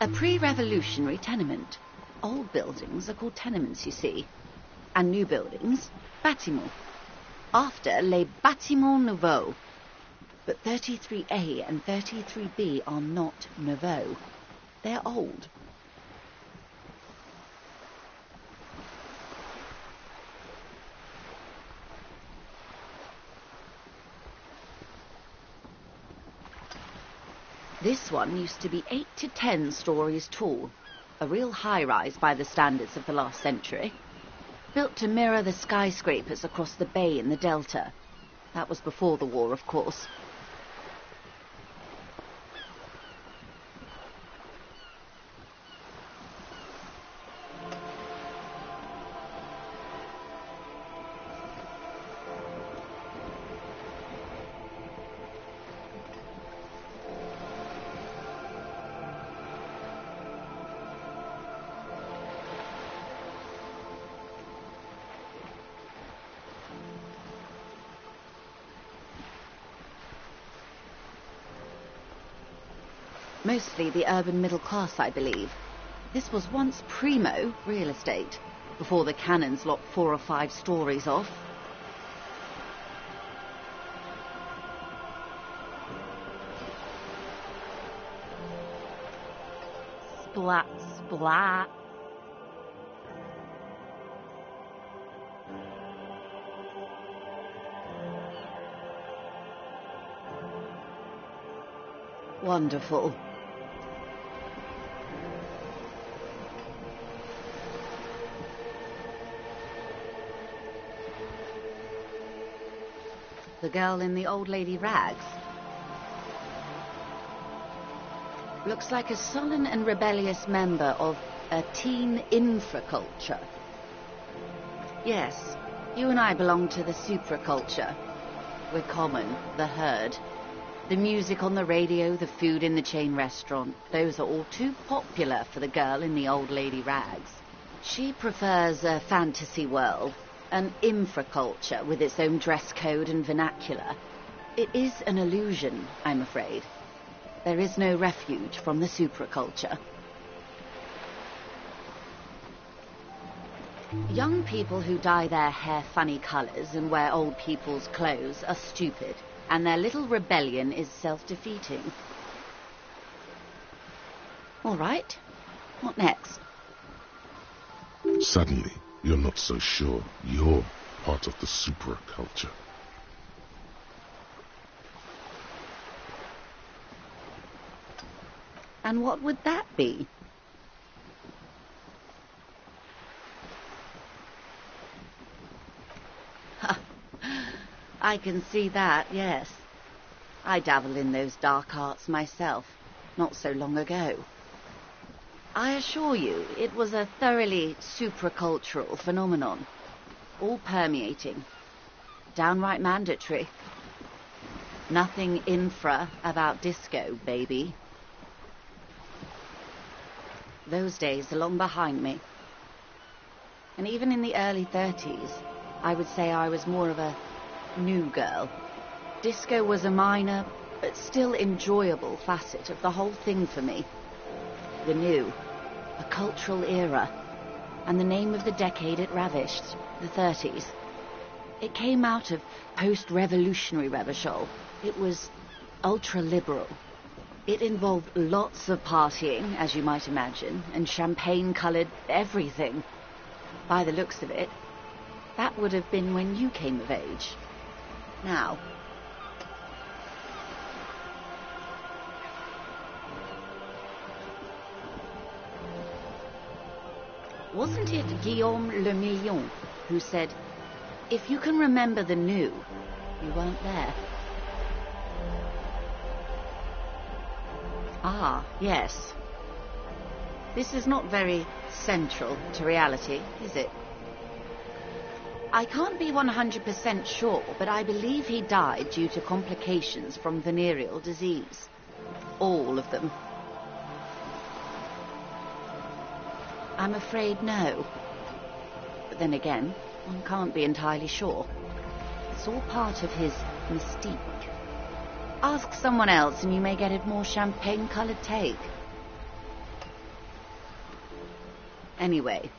A pre-revolutionary tenement. Old buildings are called tenements, you see. And new buildings, bâtiments. After les bâtiments nouveaux. But 33A and 33B are not nouveaux. They're old. This one used to be 8 to 10 stories tall, a real high-rise by the standards of the last century. Built to mirror the skyscrapers across the bay in the Delta. That was before the war, of course. Mostly the urban middle class, I believe. This was once primo real estate, before the cannons lopped 4 or 5 stories off. Splat, splat. Wonderful. The girl in the old lady rags. Looks like a sullen and rebellious member of a teen infraculture. Yes, you and I belong to the supraculture. We're common, the herd. The music on the radio, the food in the chain restaurant, those are all too popular for the girl in the old lady rags. She prefers a fantasy world, An infraculture with its own dress code and vernacular. It is an illusion, I'm afraid. There is no refuge from the supraculture. Young people who dye their hair funny colours and wear old people's clothes are stupid, and their little rebellion is self-defeating. All right. What next? Suddenly, you're not so sure you're part of the supraculture. And what would that be? I can see that, yes. I dabbled in those dark arts myself, not so long ago. I assure you, it was a thoroughly supracultural phenomenon. All permeating. Downright mandatory. Nothing infra about disco, baby. Those days are long behind me. And even in the early 30s, I would say I was more of a new girl. Disco was a minor, but still enjoyable facet of the whole thing for me. The new, a cultural era, and the name of the decade it ravished, the 30s. It came out of post-revolutionary Revachol. It was ultra-liberal. It involved lots of partying, as you might imagine, and champagne-coloured everything. By the looks of it, that would have been when you came of age. Now, wasn't it Guillaume Le Million who said, if you can remember the new, you weren't there? Ah, yes. This is not very central to reality, is it? I can't be 100% sure, but I believe he died due to complications from venereal disease. All of them. I'm afraid no. But then again, one can't be entirely sure. It's all part of his mystique. Ask someone else and you may get a more champagne-coloured take. Anyway,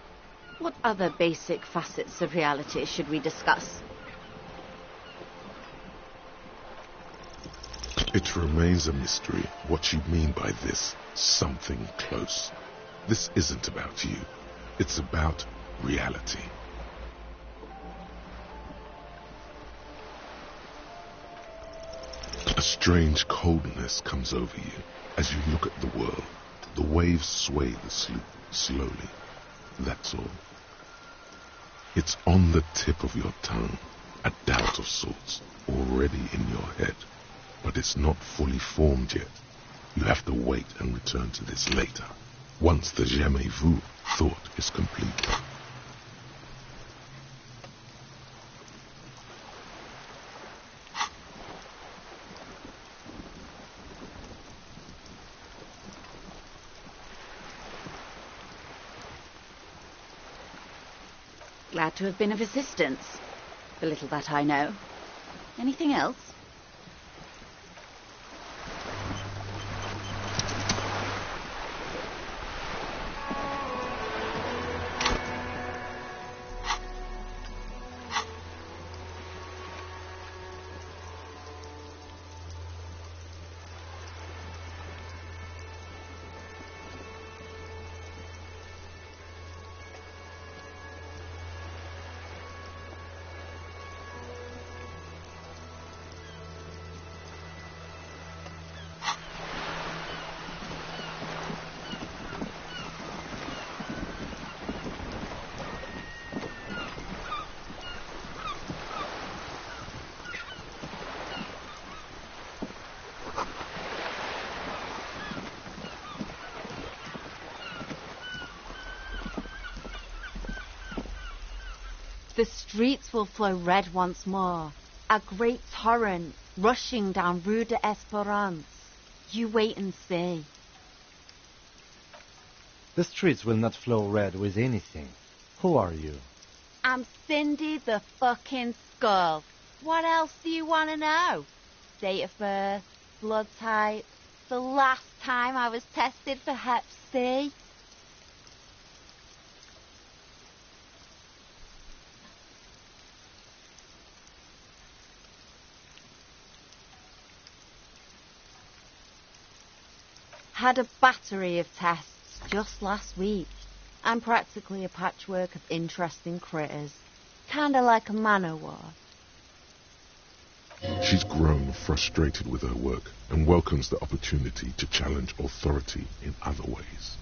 what other basic facets of reality should we discuss? It remains a mystery what you mean by this something close. This isn't about you. It's about reality. A strange coldness comes over you as you look at the world. The waves sway the sloop slowly. That's all. It's on the tip of your tongue, a doubt of sorts, already in your head. But it's not fully formed yet. You have to wait and return to this later, once the jamais vu thought is complete. Glad to have been of assistance. The little that I know. Anything else? The streets will flow red once more, a great torrent rushing down Rue de Espérance. You wait and see. The streets will not flow red with anything. Who are you? I'm Cindy the fucking Skull. What else do you want to know? Date of birth, blood type, the last time I was tested for Hep C. Had a battery of tests just last week. I'm practically a patchwork of interesting critters. Kinda like a man-o'-war. She's grown frustrated with her work and welcomes the opportunity to challenge authority in other ways.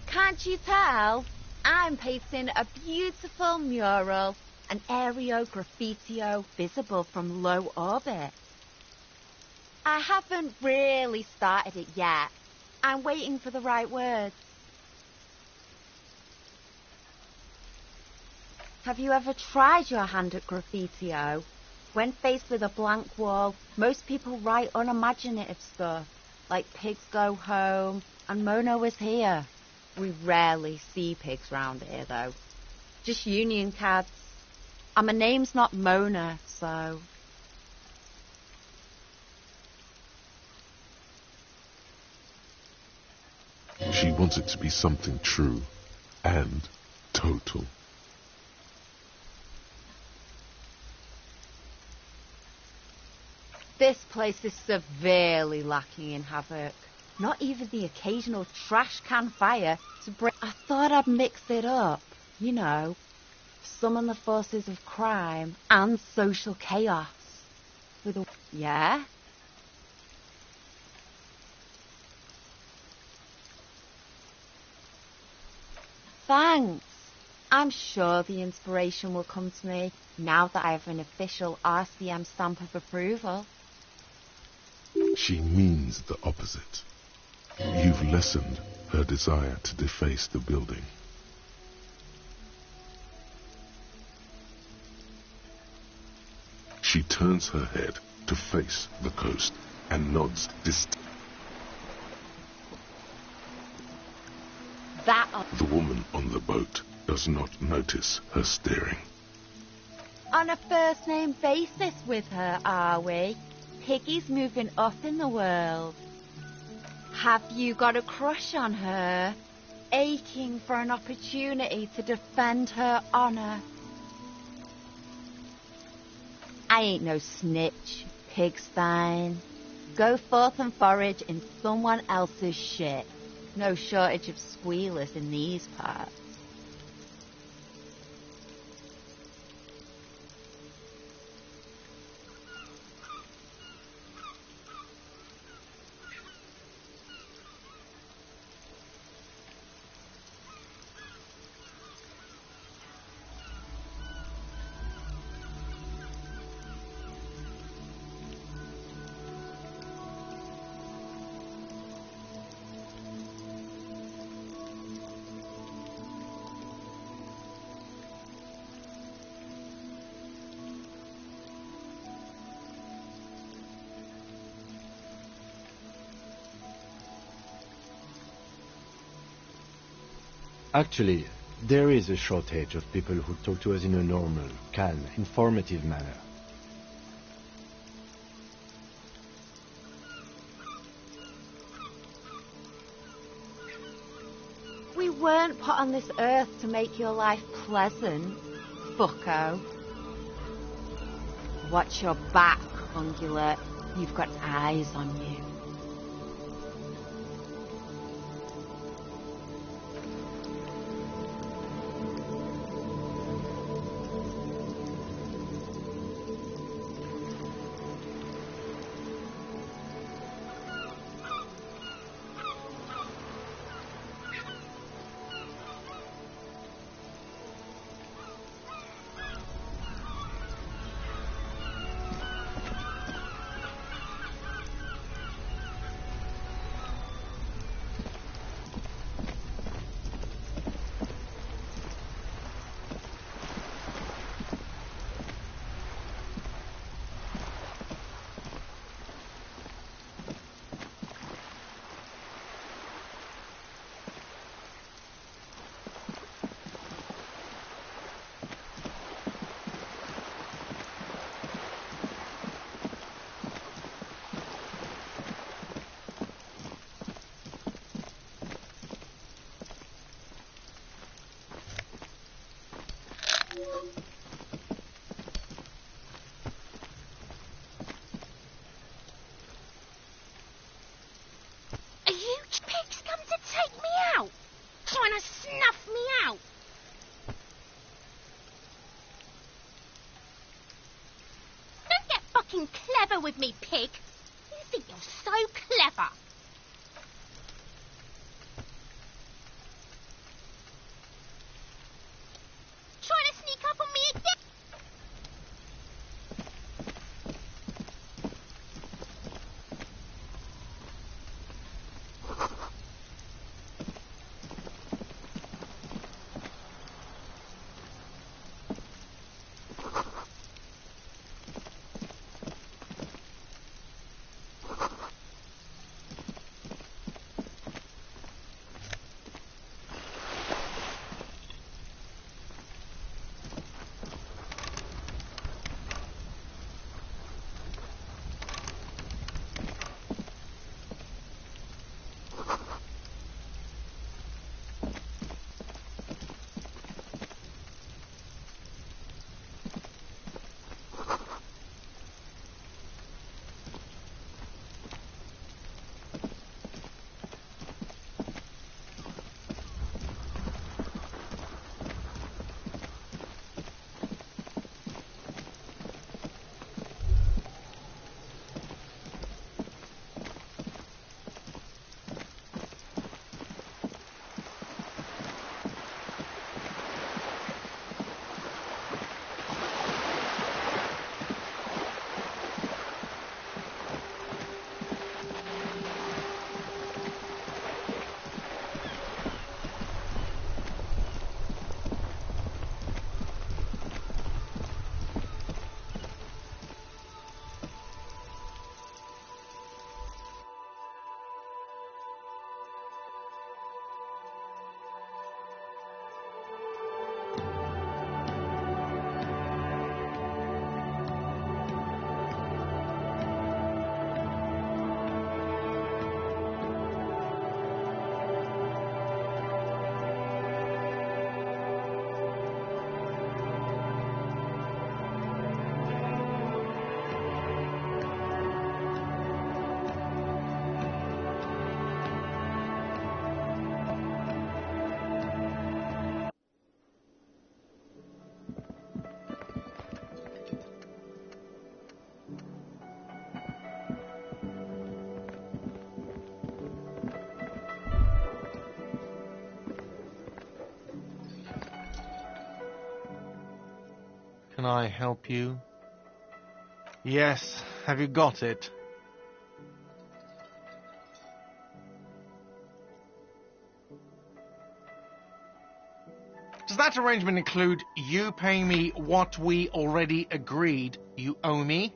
Can't you tell? I'm painting a beautiful mural, an aereo graffitio visible from low orbit. I haven't really started it yet. I'm waiting for the right words. Have you ever tried your hand at graffitio? When faced with a blank wall, most people write unimaginative stuff, like pigs go home and Mono is here. We rarely see pigs round here, though. Just union cabs. And my name's not Mona, so... She wants it to be something true and total. This place is severely lacking in havoc. Not even the occasional trash can fire to bring... I thought I'd mix it up, you know. Summon the forces of crime and social chaos. With a... Yeah? Thanks. I'm sure the inspiration will come to me now that I have an official RCM stamp of approval. She means the opposite. You've lessened her desire to deface the building. She turns her head to face the coast and nods The woman on the boat does not notice her staring. On a first-name basis with her, are we? Piggy's moving up in the world. Have you got a crush on her? Aching for an opportunity to defend her honour? I ain't no snitch, Pigstein. Go forth and forage in someone else's shit. No shortage of squealers in these parts. Actually, there is a shortage of people who talk to us in a normal, calm, informative manner. We weren't put on this earth to make your life pleasant, fucko. Watch your back, ungulate. You've got eyes on you. fucking clever with me, pig. You think you're so clever. Trying to sneak up on me again? Can I help you? Yes, have you got it? Does that arrangement include you paying me what we already agreed you owe me?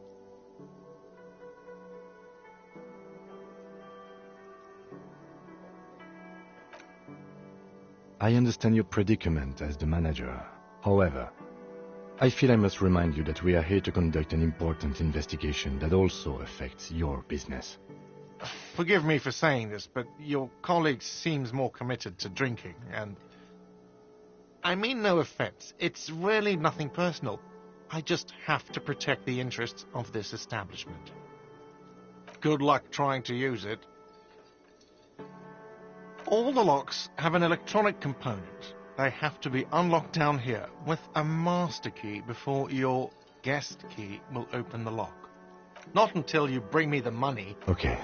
I understand your predicament as the manager. However, I feel I must remind you that we are here to conduct an important investigation that also affects your business. Forgive me for saying this, but your colleague seems more committed to drinking, and I mean no offense. It's really nothing personal. I just have to protect the interests of this establishment. Good luck trying to use it. All the locks have an electronic component. They have to be unlocked down here with a master key before your guest key will open the lock. Not until you bring me the money. Okay.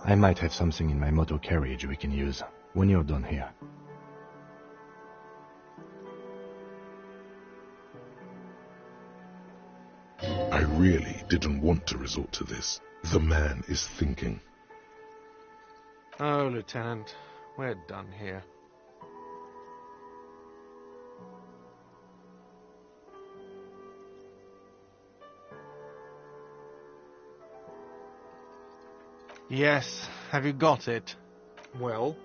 I might have something in my motor carriage we can use when you're done here. I really didn't want to resort to this. The man is thinking. Oh, Lieutenant, we're done here. Yes, have you got it? Well?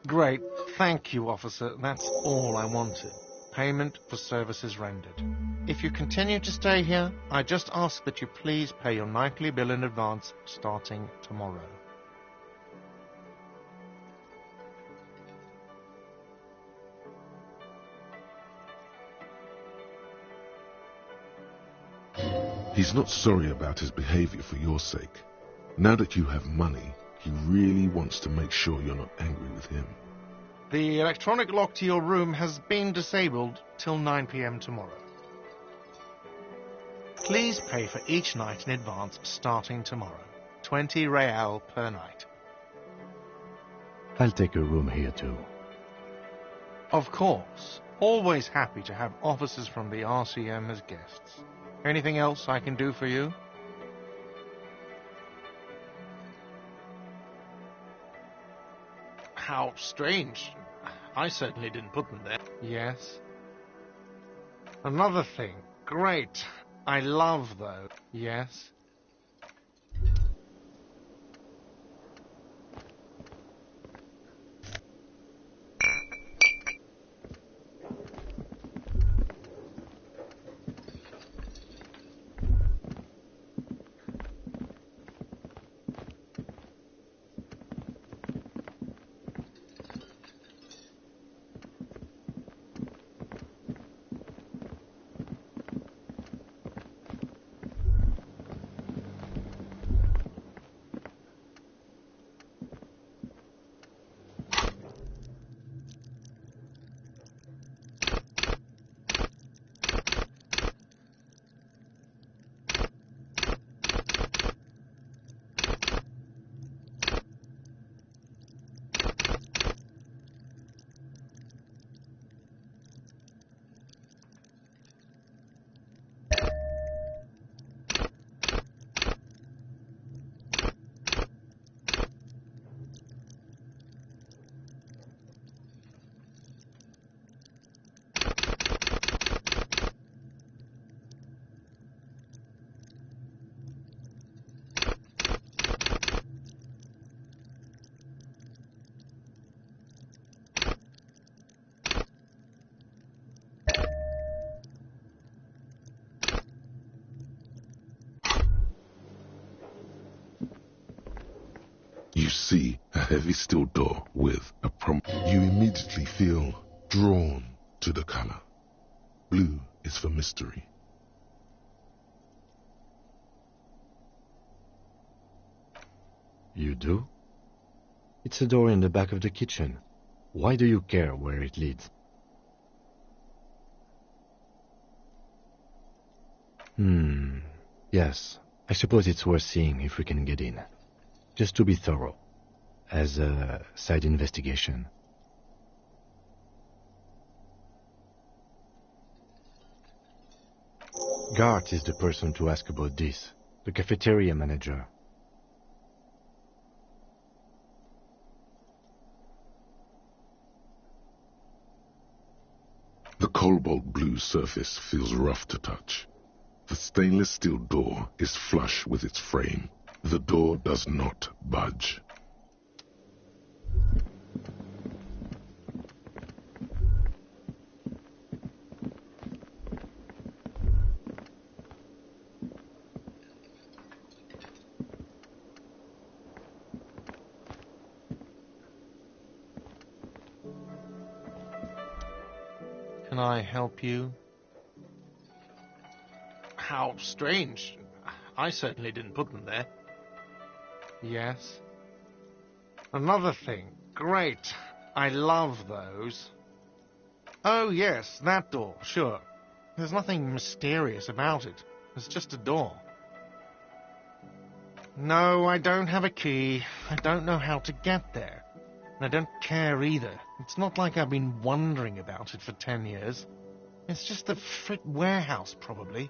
Great. Thank you, officer. That's all I wanted. Payment for services rendered. If you continue to stay here, I just ask that you please pay your nightly bill in advance starting tomorrow. He's not sorry about his behavior for your sake. Now that you have money, he really wants to make sure you're not angry with him. The electronic lock to your room has been disabled till 9 p.m. tomorrow. Please pay for each night in advance starting tomorrow. 20 real per night. I'll take a room here too. Of course. Always happy to have officers from the RCM as guests. Anything else I can do for you? How strange. I certainly didn't put them there. Yes. Another thing. Great. I love those. Yes. You see a heavy steel door with a prompt. You immediately feel drawn to the color. Blue is for mystery. You do? It's a door in the back of the kitchen. Why do you care where it leads? Yes. I suppose it's worth seeing if we can get in. Just to be thorough. As a side investigation. Gart is the person to ask about this. The cafeteria manager. The cobalt blue surface feels rough to touch. The stainless steel door is flush with its frame. The door does not budge. Can I help you? How strange. I certainly didn't put them there. Yes. Another thing. Great. I love those. Oh, yes, that door, sure. There's nothing mysterious about it. It's just a door. No, I don't have a key. I don't know how to get there. And I don't care either. It's not like I've been wondering about it for 10 years. It's just a frick warehouse, probably.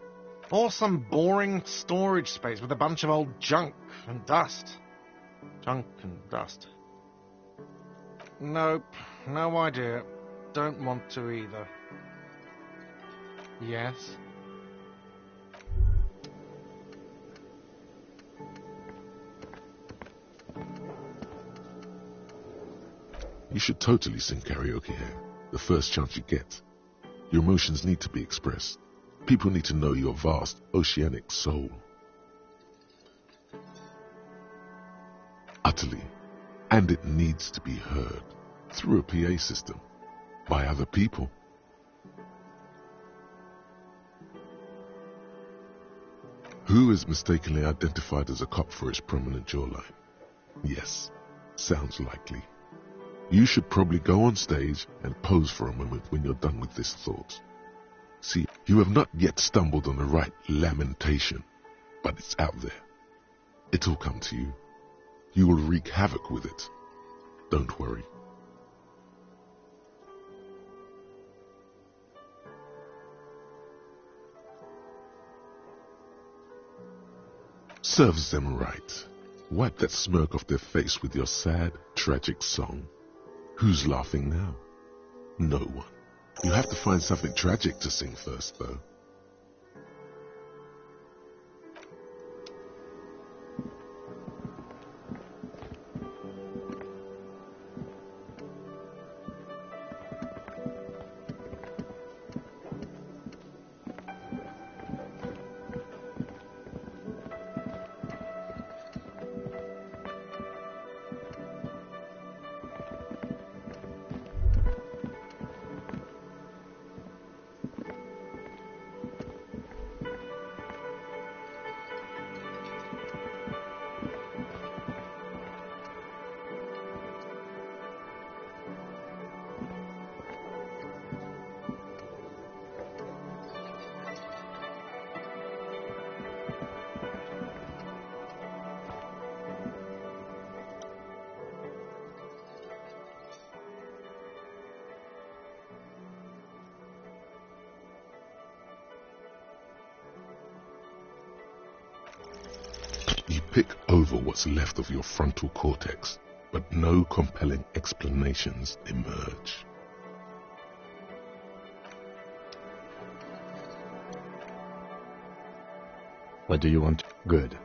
Or some boring storage space with a bunch of old junk and dust. Junk and dust. Nope, no idea. Don't want to either. Yes? You should totally sing karaoke here, the first chance you get. Your emotions need to be expressed. People need to know your vast, oceanic soul. Utterly. And it needs to be heard through a PA system by other people. Who is mistakenly identified as a cop for his prominent jawline? Yes, sounds likely. You should probably go on stage and pose for a moment when you're done with this thought. See, you have not yet stumbled on the right lamentation, but it's out there. It'll come to you. You will wreak havoc with it. Don't worry. Serves them right. Wipe that smirk off their face with your sad, tragic song. Who's laughing now? No one. You have to find something tragic to sing first, though. You pick over what's left of your frontal cortex, but no compelling explanations emerge. What do you want? Good.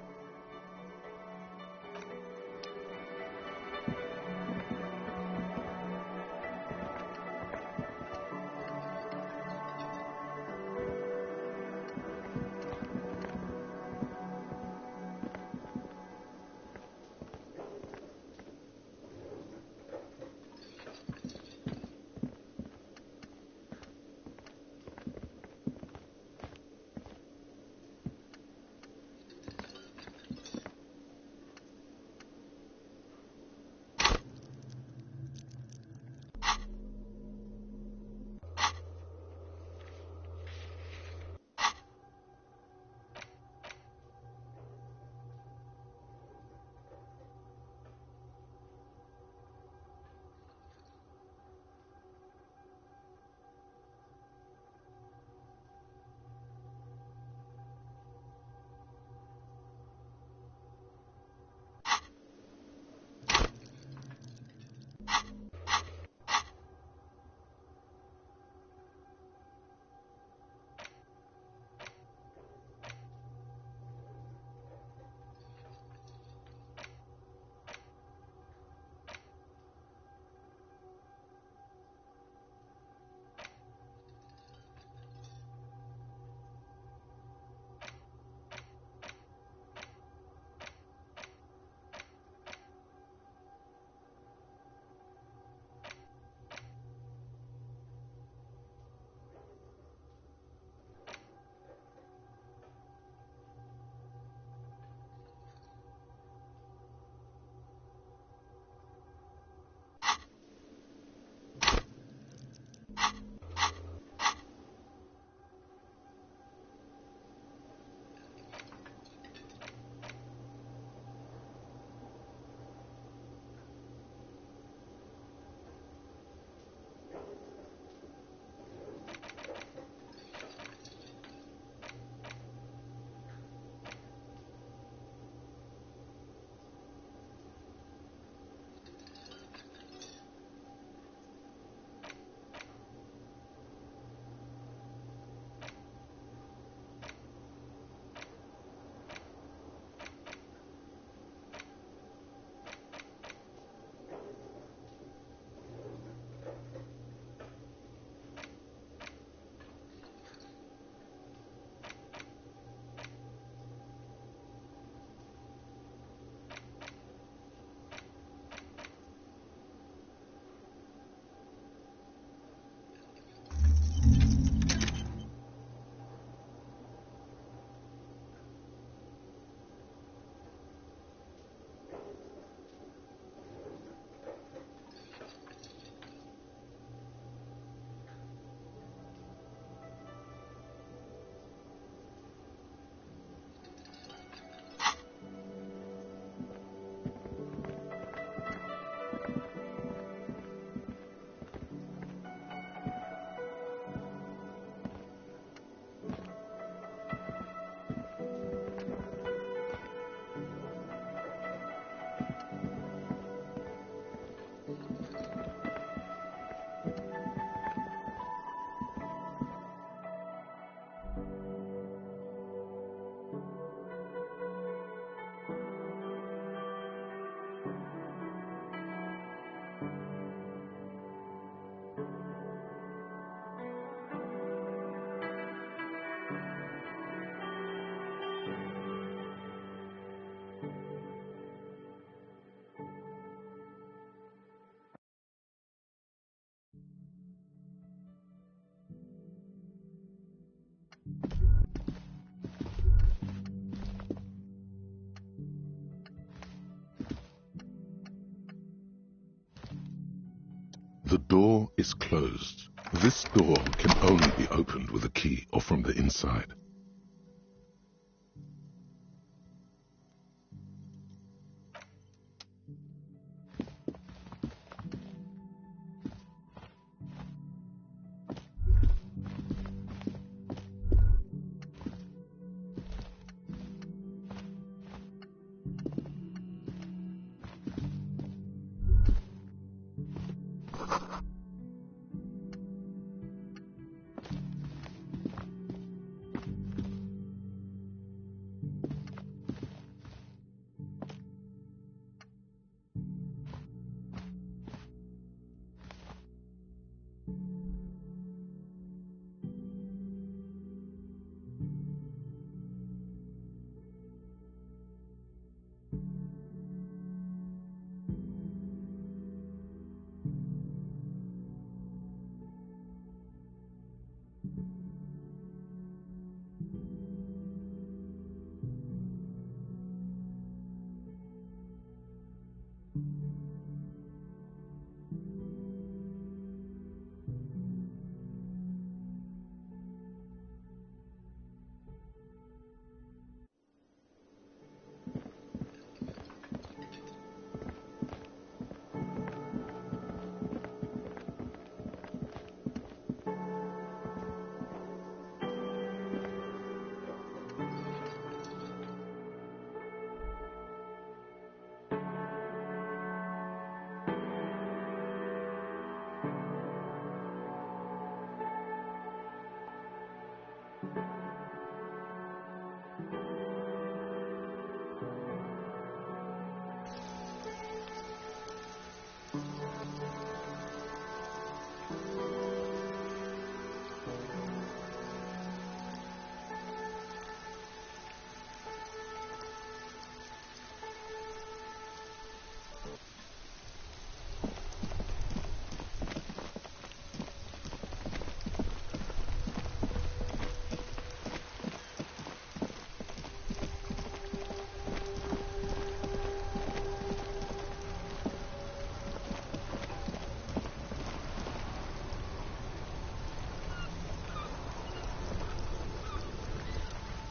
door is closed. This door can only be opened with a key or from the inside.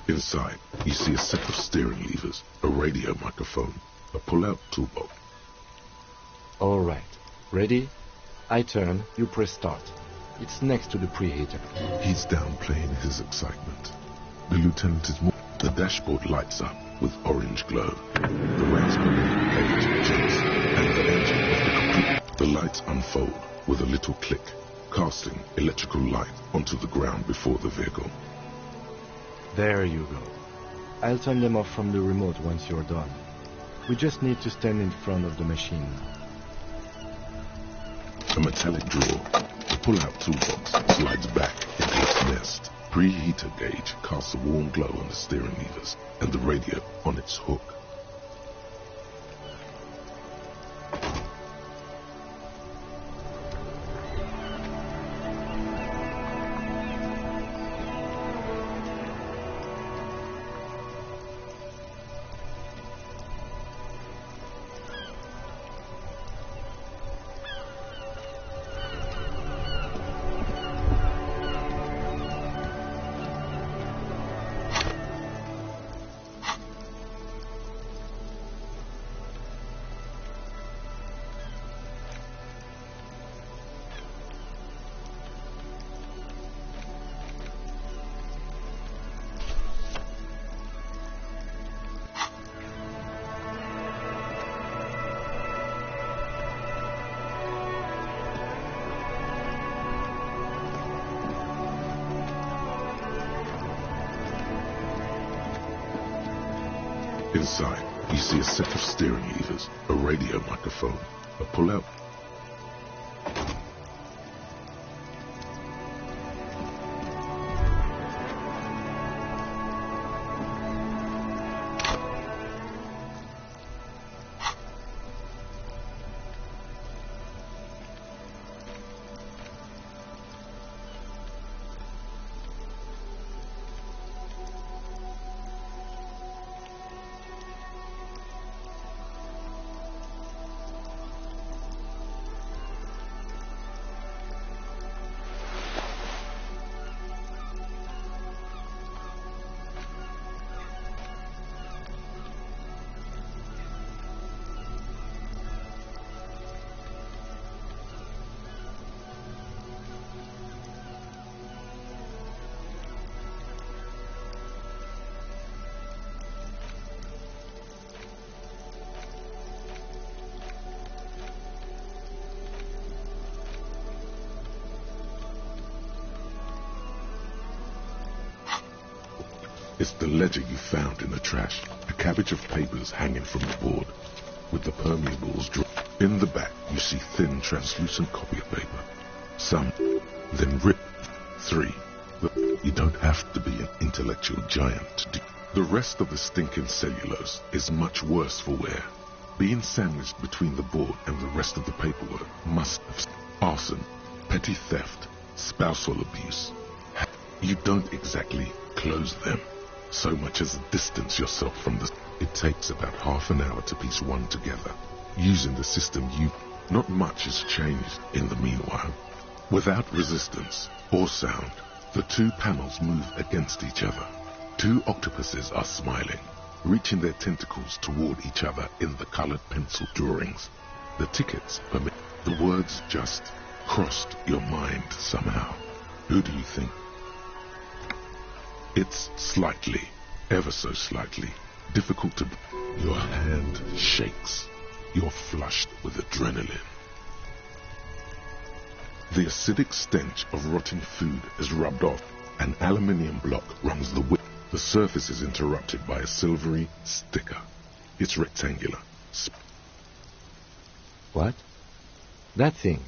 Inside, you see a set of steering levers, a radio microphone, a pull-out toolbox. All right. Ready? I turn, you press start. It's next to the preheater. He's downplaying his excitement. The lieutenant is more. The dashboard lights up with orange glow. The rails beneath the page jumps, and the engine of the complete. The lights unfold with a little click, casting electrical light onto the ground before the vehicle. There you go. I'll turn them off from the remote once you're done. We just need to stand in front of the machine. A metallic drawer, the pull-out toolbox, slides back into its nest. Preheater gauge casts a warm glow on the steering levers and the radio on its hook. Inside, you see a set of steering levers, a radio microphone, a pull-out. It's the ledger you found in the trash. A cabbage of papers hanging from the board, with the permeables drawn. In the back, you see thin, translucent copy of paper. Some, then ripped. 3. You don't have to be an intellectual giant to do. The rest of the stinking cellulose is much worse for wear. Being sandwiched between the board and the rest of the paperwork must have arson, petty theft, spousal abuse. You don't exactly close them so much as distance yourself from the... It takes about half an hour to piece one together. Using the system not much has changed in the meanwhile. Without resistance or sound, the two panels move against each other. 2 octopuses are smiling, reaching their tentacles toward each other in the colored pencil drawings. The tickets permit. The words just crossed your mind somehow. Who do you think? It's slightly, ever so slightly, difficult to... Your hand shakes. You're flushed with adrenaline. The acidic stench of rotting food is rubbed off. An aluminium block runs the width. The surface is interrupted by a silvery sticker. It's rectangular. What? That thing.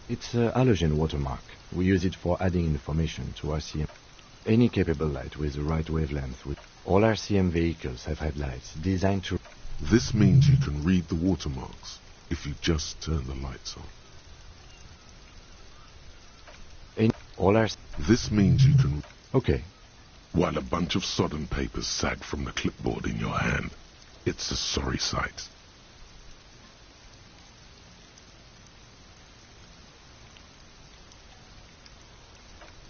It's a halogen watermark. We use it for adding information to RCM. Any capable light with the right wavelength. All RCM vehicles have headlights designed to... This means you can read the watermarks if you just turn the lights on. This means you can... Okay. While a bunch of sodden papers sag from the clipboard in your hand, it's a sorry sight.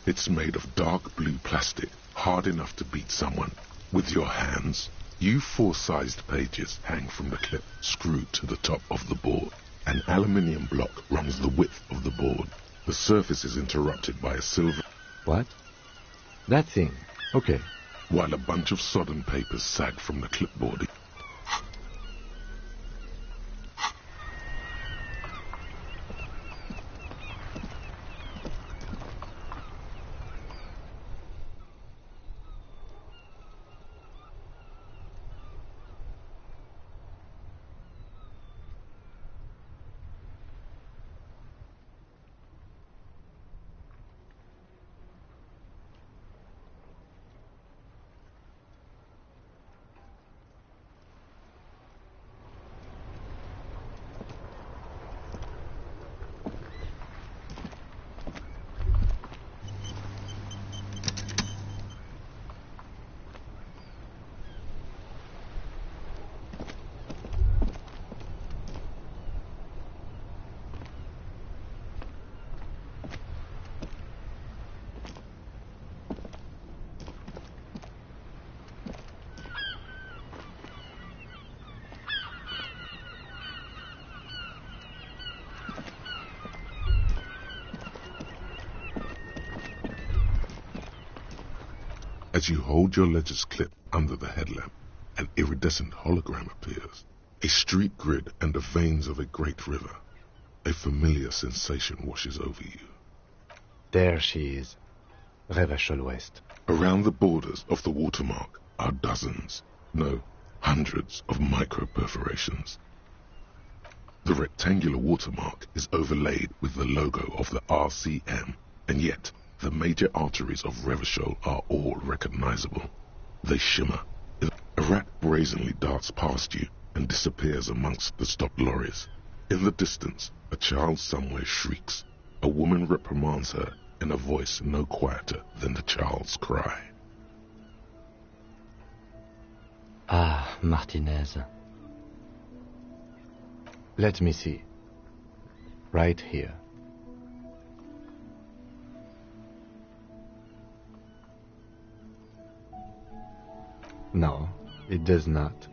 It's made of dark blue plastic, hard enough to beat someone. With your hands, you 4-sized pages hang from the clip, screwed to the top of the board. An aluminium block runs the width of the board. The surface is interrupted by a silver... What? That thing. Okay. While a bunch of sodden papers sag from the clipboard. As you hold your ledger's clip under the headlamp, an iridescent hologram appears. A street grid and the veins of a great river. A familiar sensation washes over you. There she is. Revachol West. Around the borders of the watermark are dozens, no, hundreds of micro-perforations. The rectangular watermark is overlaid with the logo of the RCM, and yet the major arteries of Revachol are all recognizable. They shimmer. A rat brazenly darts past you and disappears amongst the stopped lorries. In the distance, a child somewhere shrieks. A woman reprimands her in a voice no quieter than the child's cry. Ah, Martinez. Let me see. Right here. No, it does not.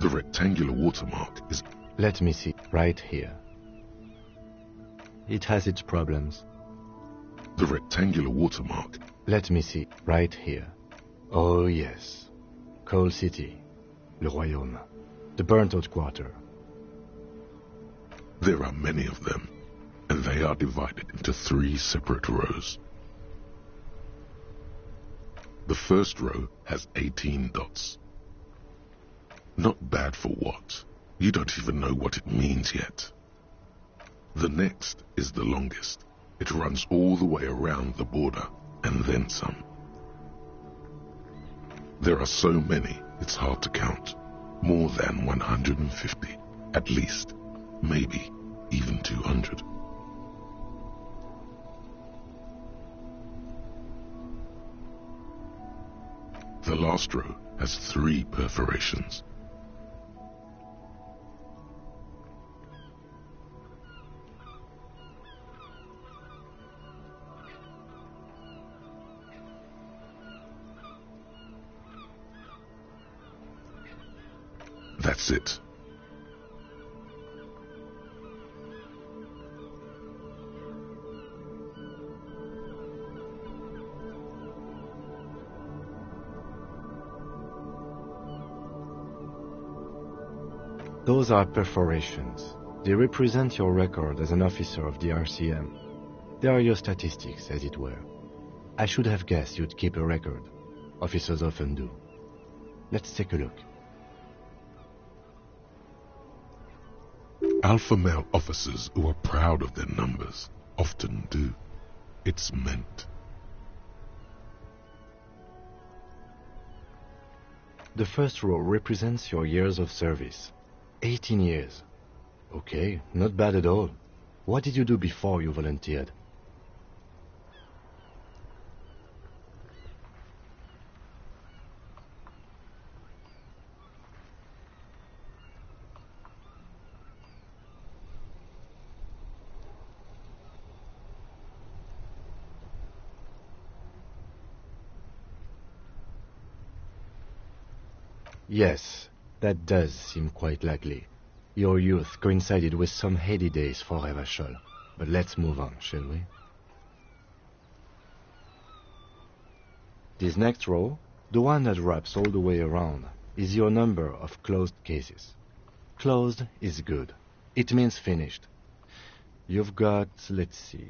The rectangular watermark is... Let me see. Right here. It has its problems. The rectangular watermark... Let me see. Right here. Oh, yes. Coal City. Le Royaume. The burnt-out quarter. There are many of them, and they are divided into 3 separate rows. The first row has 18 dots. Not bad for what? You don't even know what it means yet. The next is the longest. It runs all the way around the border, and then some. There are so many, it's hard to count. More than 150, at least. Maybe even 200. The last row has 3 perforations. That's it. Those are perforations. They represent your record as an officer of the RCM. They are your statistics, as it were. I should have guessed you'd keep a record. Officers often do. Let's take a look. Alpha male officers who are proud of their numbers often do. It's meant. The first row represents your years of service. 18 years. Okay, not bad at all. What did you do before you volunteered? Yes, that does seem quite likely. Your youth coincided with some heady days for Revachol. But let's move on, shall we? This next row, the one that wraps all the way around, is your number of closed cases. Closed is good. It means finished. You've got, let's see...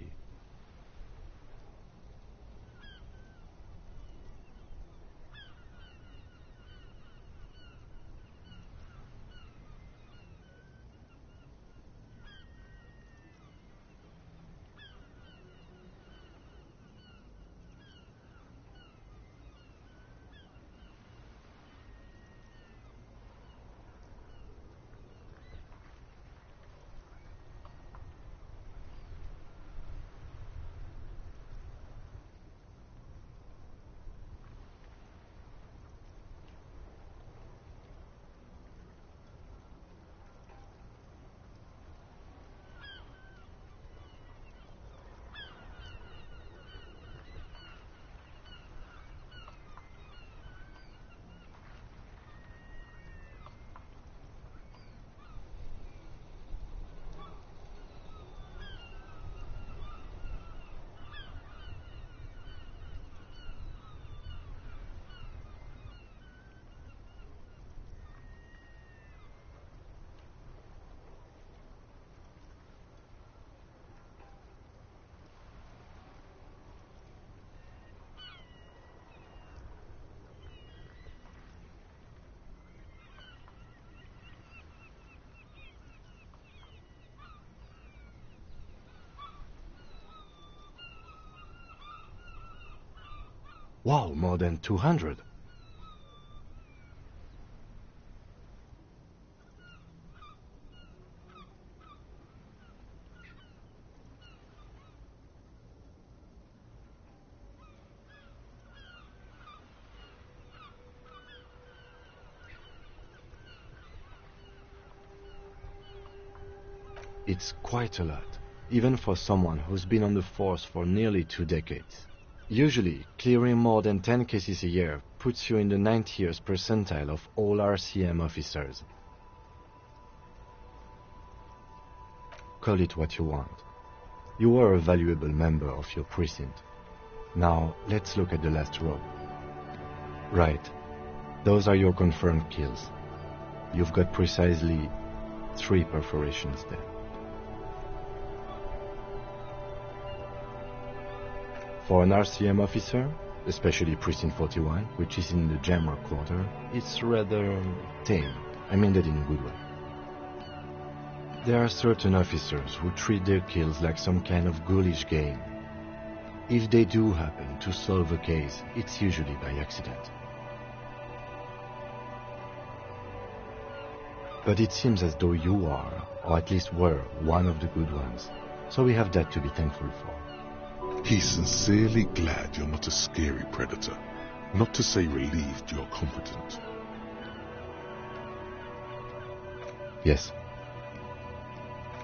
Wow, more than 200. It's quite a lot, even for someone who's been on the force for nearly 2 decades. Usually, clearing more than 10 cases a year puts you in the 90th percentile of all RCM officers. Call it what you want. You are a valuable member of your precinct. Now, let's look at the last row. Right. Those are your confirmed kills. You've got precisely 3 perforations there. For an RCM officer, especially Precinct 41, which is in the Jamrock quarter. It's rather tame. I mean that in a good way. There are certain officers who treat their kills like some kind of ghoulish game. If they do happen to solve a case, it's usually by accident. But it seems as though you are, or at least were, one of the good ones. So we have that to be thankful for. He's sincerely glad you're not a scary predator. Not to say relieved you're competent. Yes.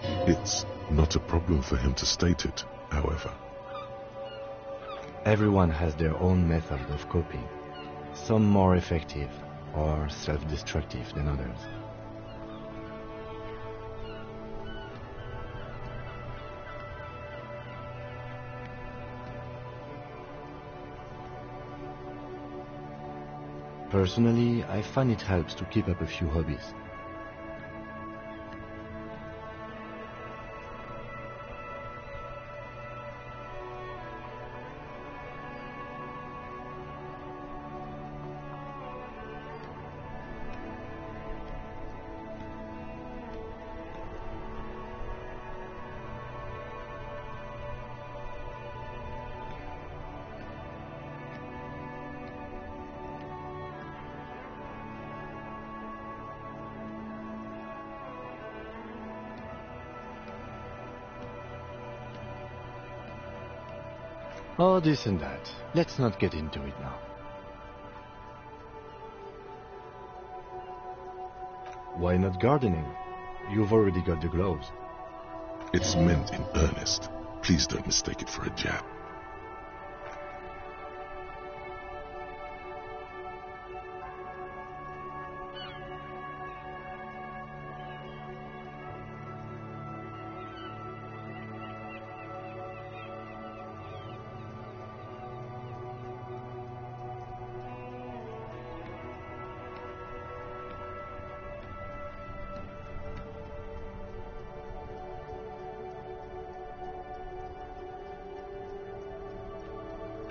It's not a problem for him to state it, however. Everyone has their own method of coping. Some more effective or self-destructive than others. Personally, I find it helps to keep up a few hobbies. Oh, this and that. Let's not get into it now. Why not gardening? You've already got the gloves. It's meant in earnest. Please don't mistake it for a jab.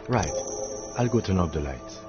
Right. I'll go turn off the lights.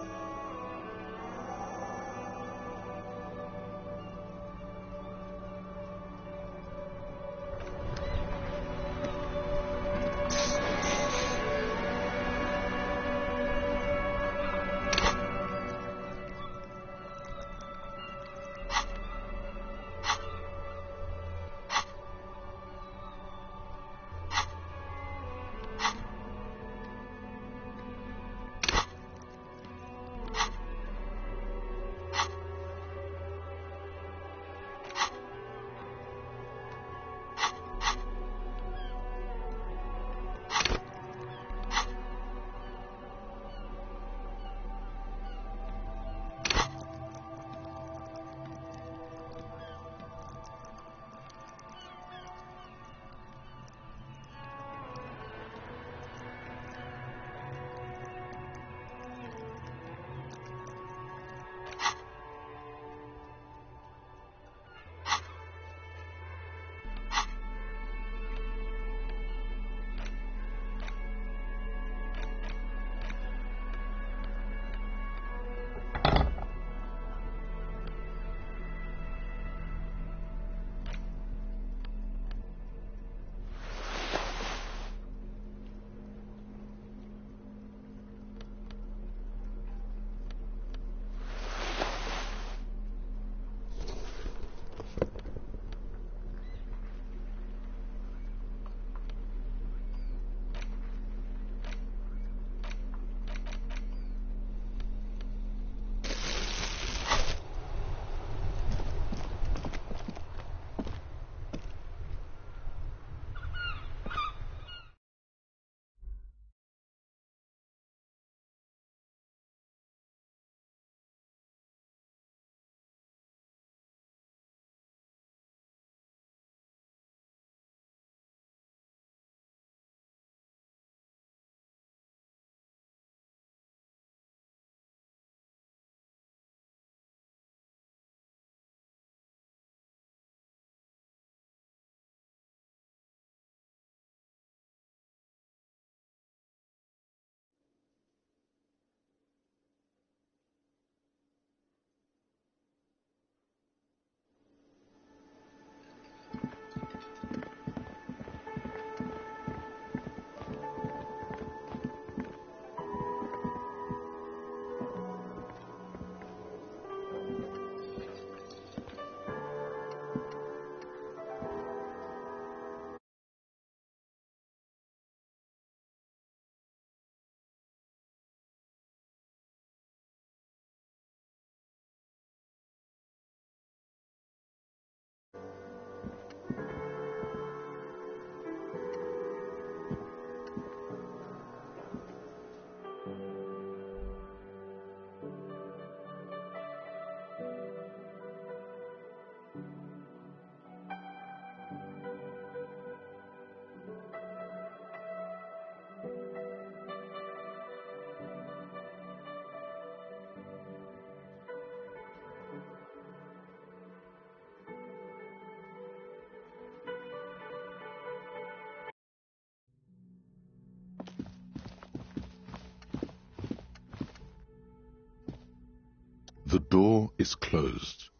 door is closed.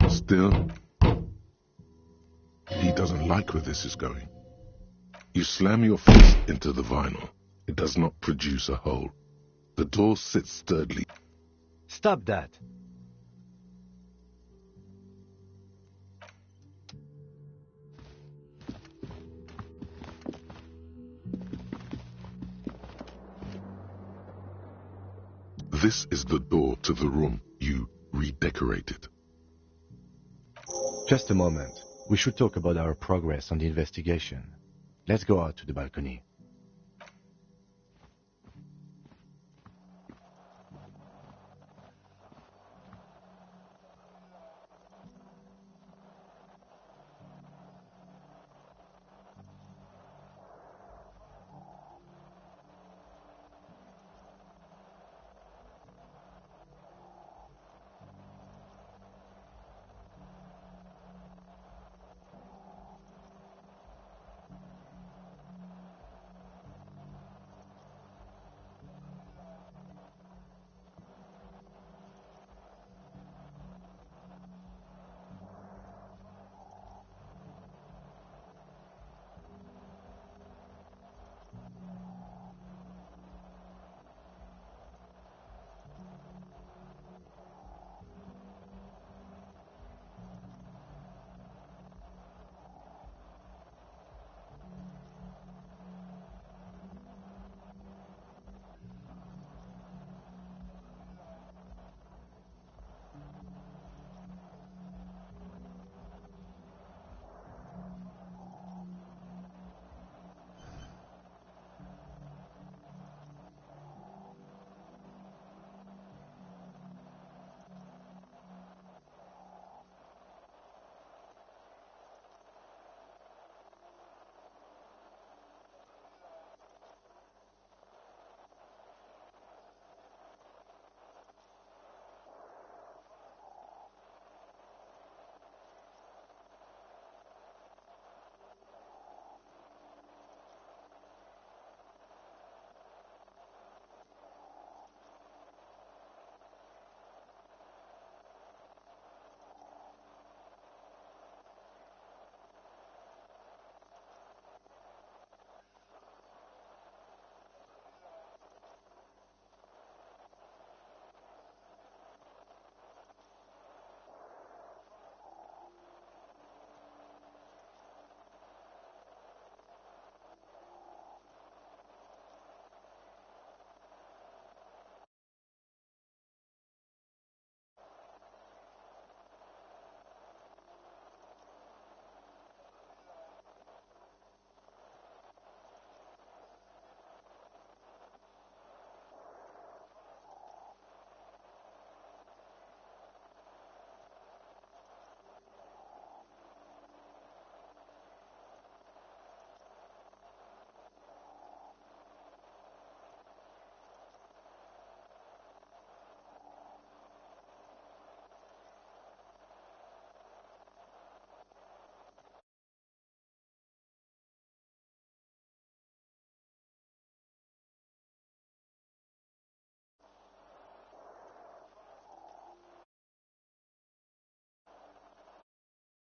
Still, he doesn't like where this is going. You slam your fist into the vinyl. It does not produce a hole. The door sits sturdily. Stop that. This is the door to the room you redecorated. Just a moment. We should talk about our progress on the investigation. Let's go out to the balcony.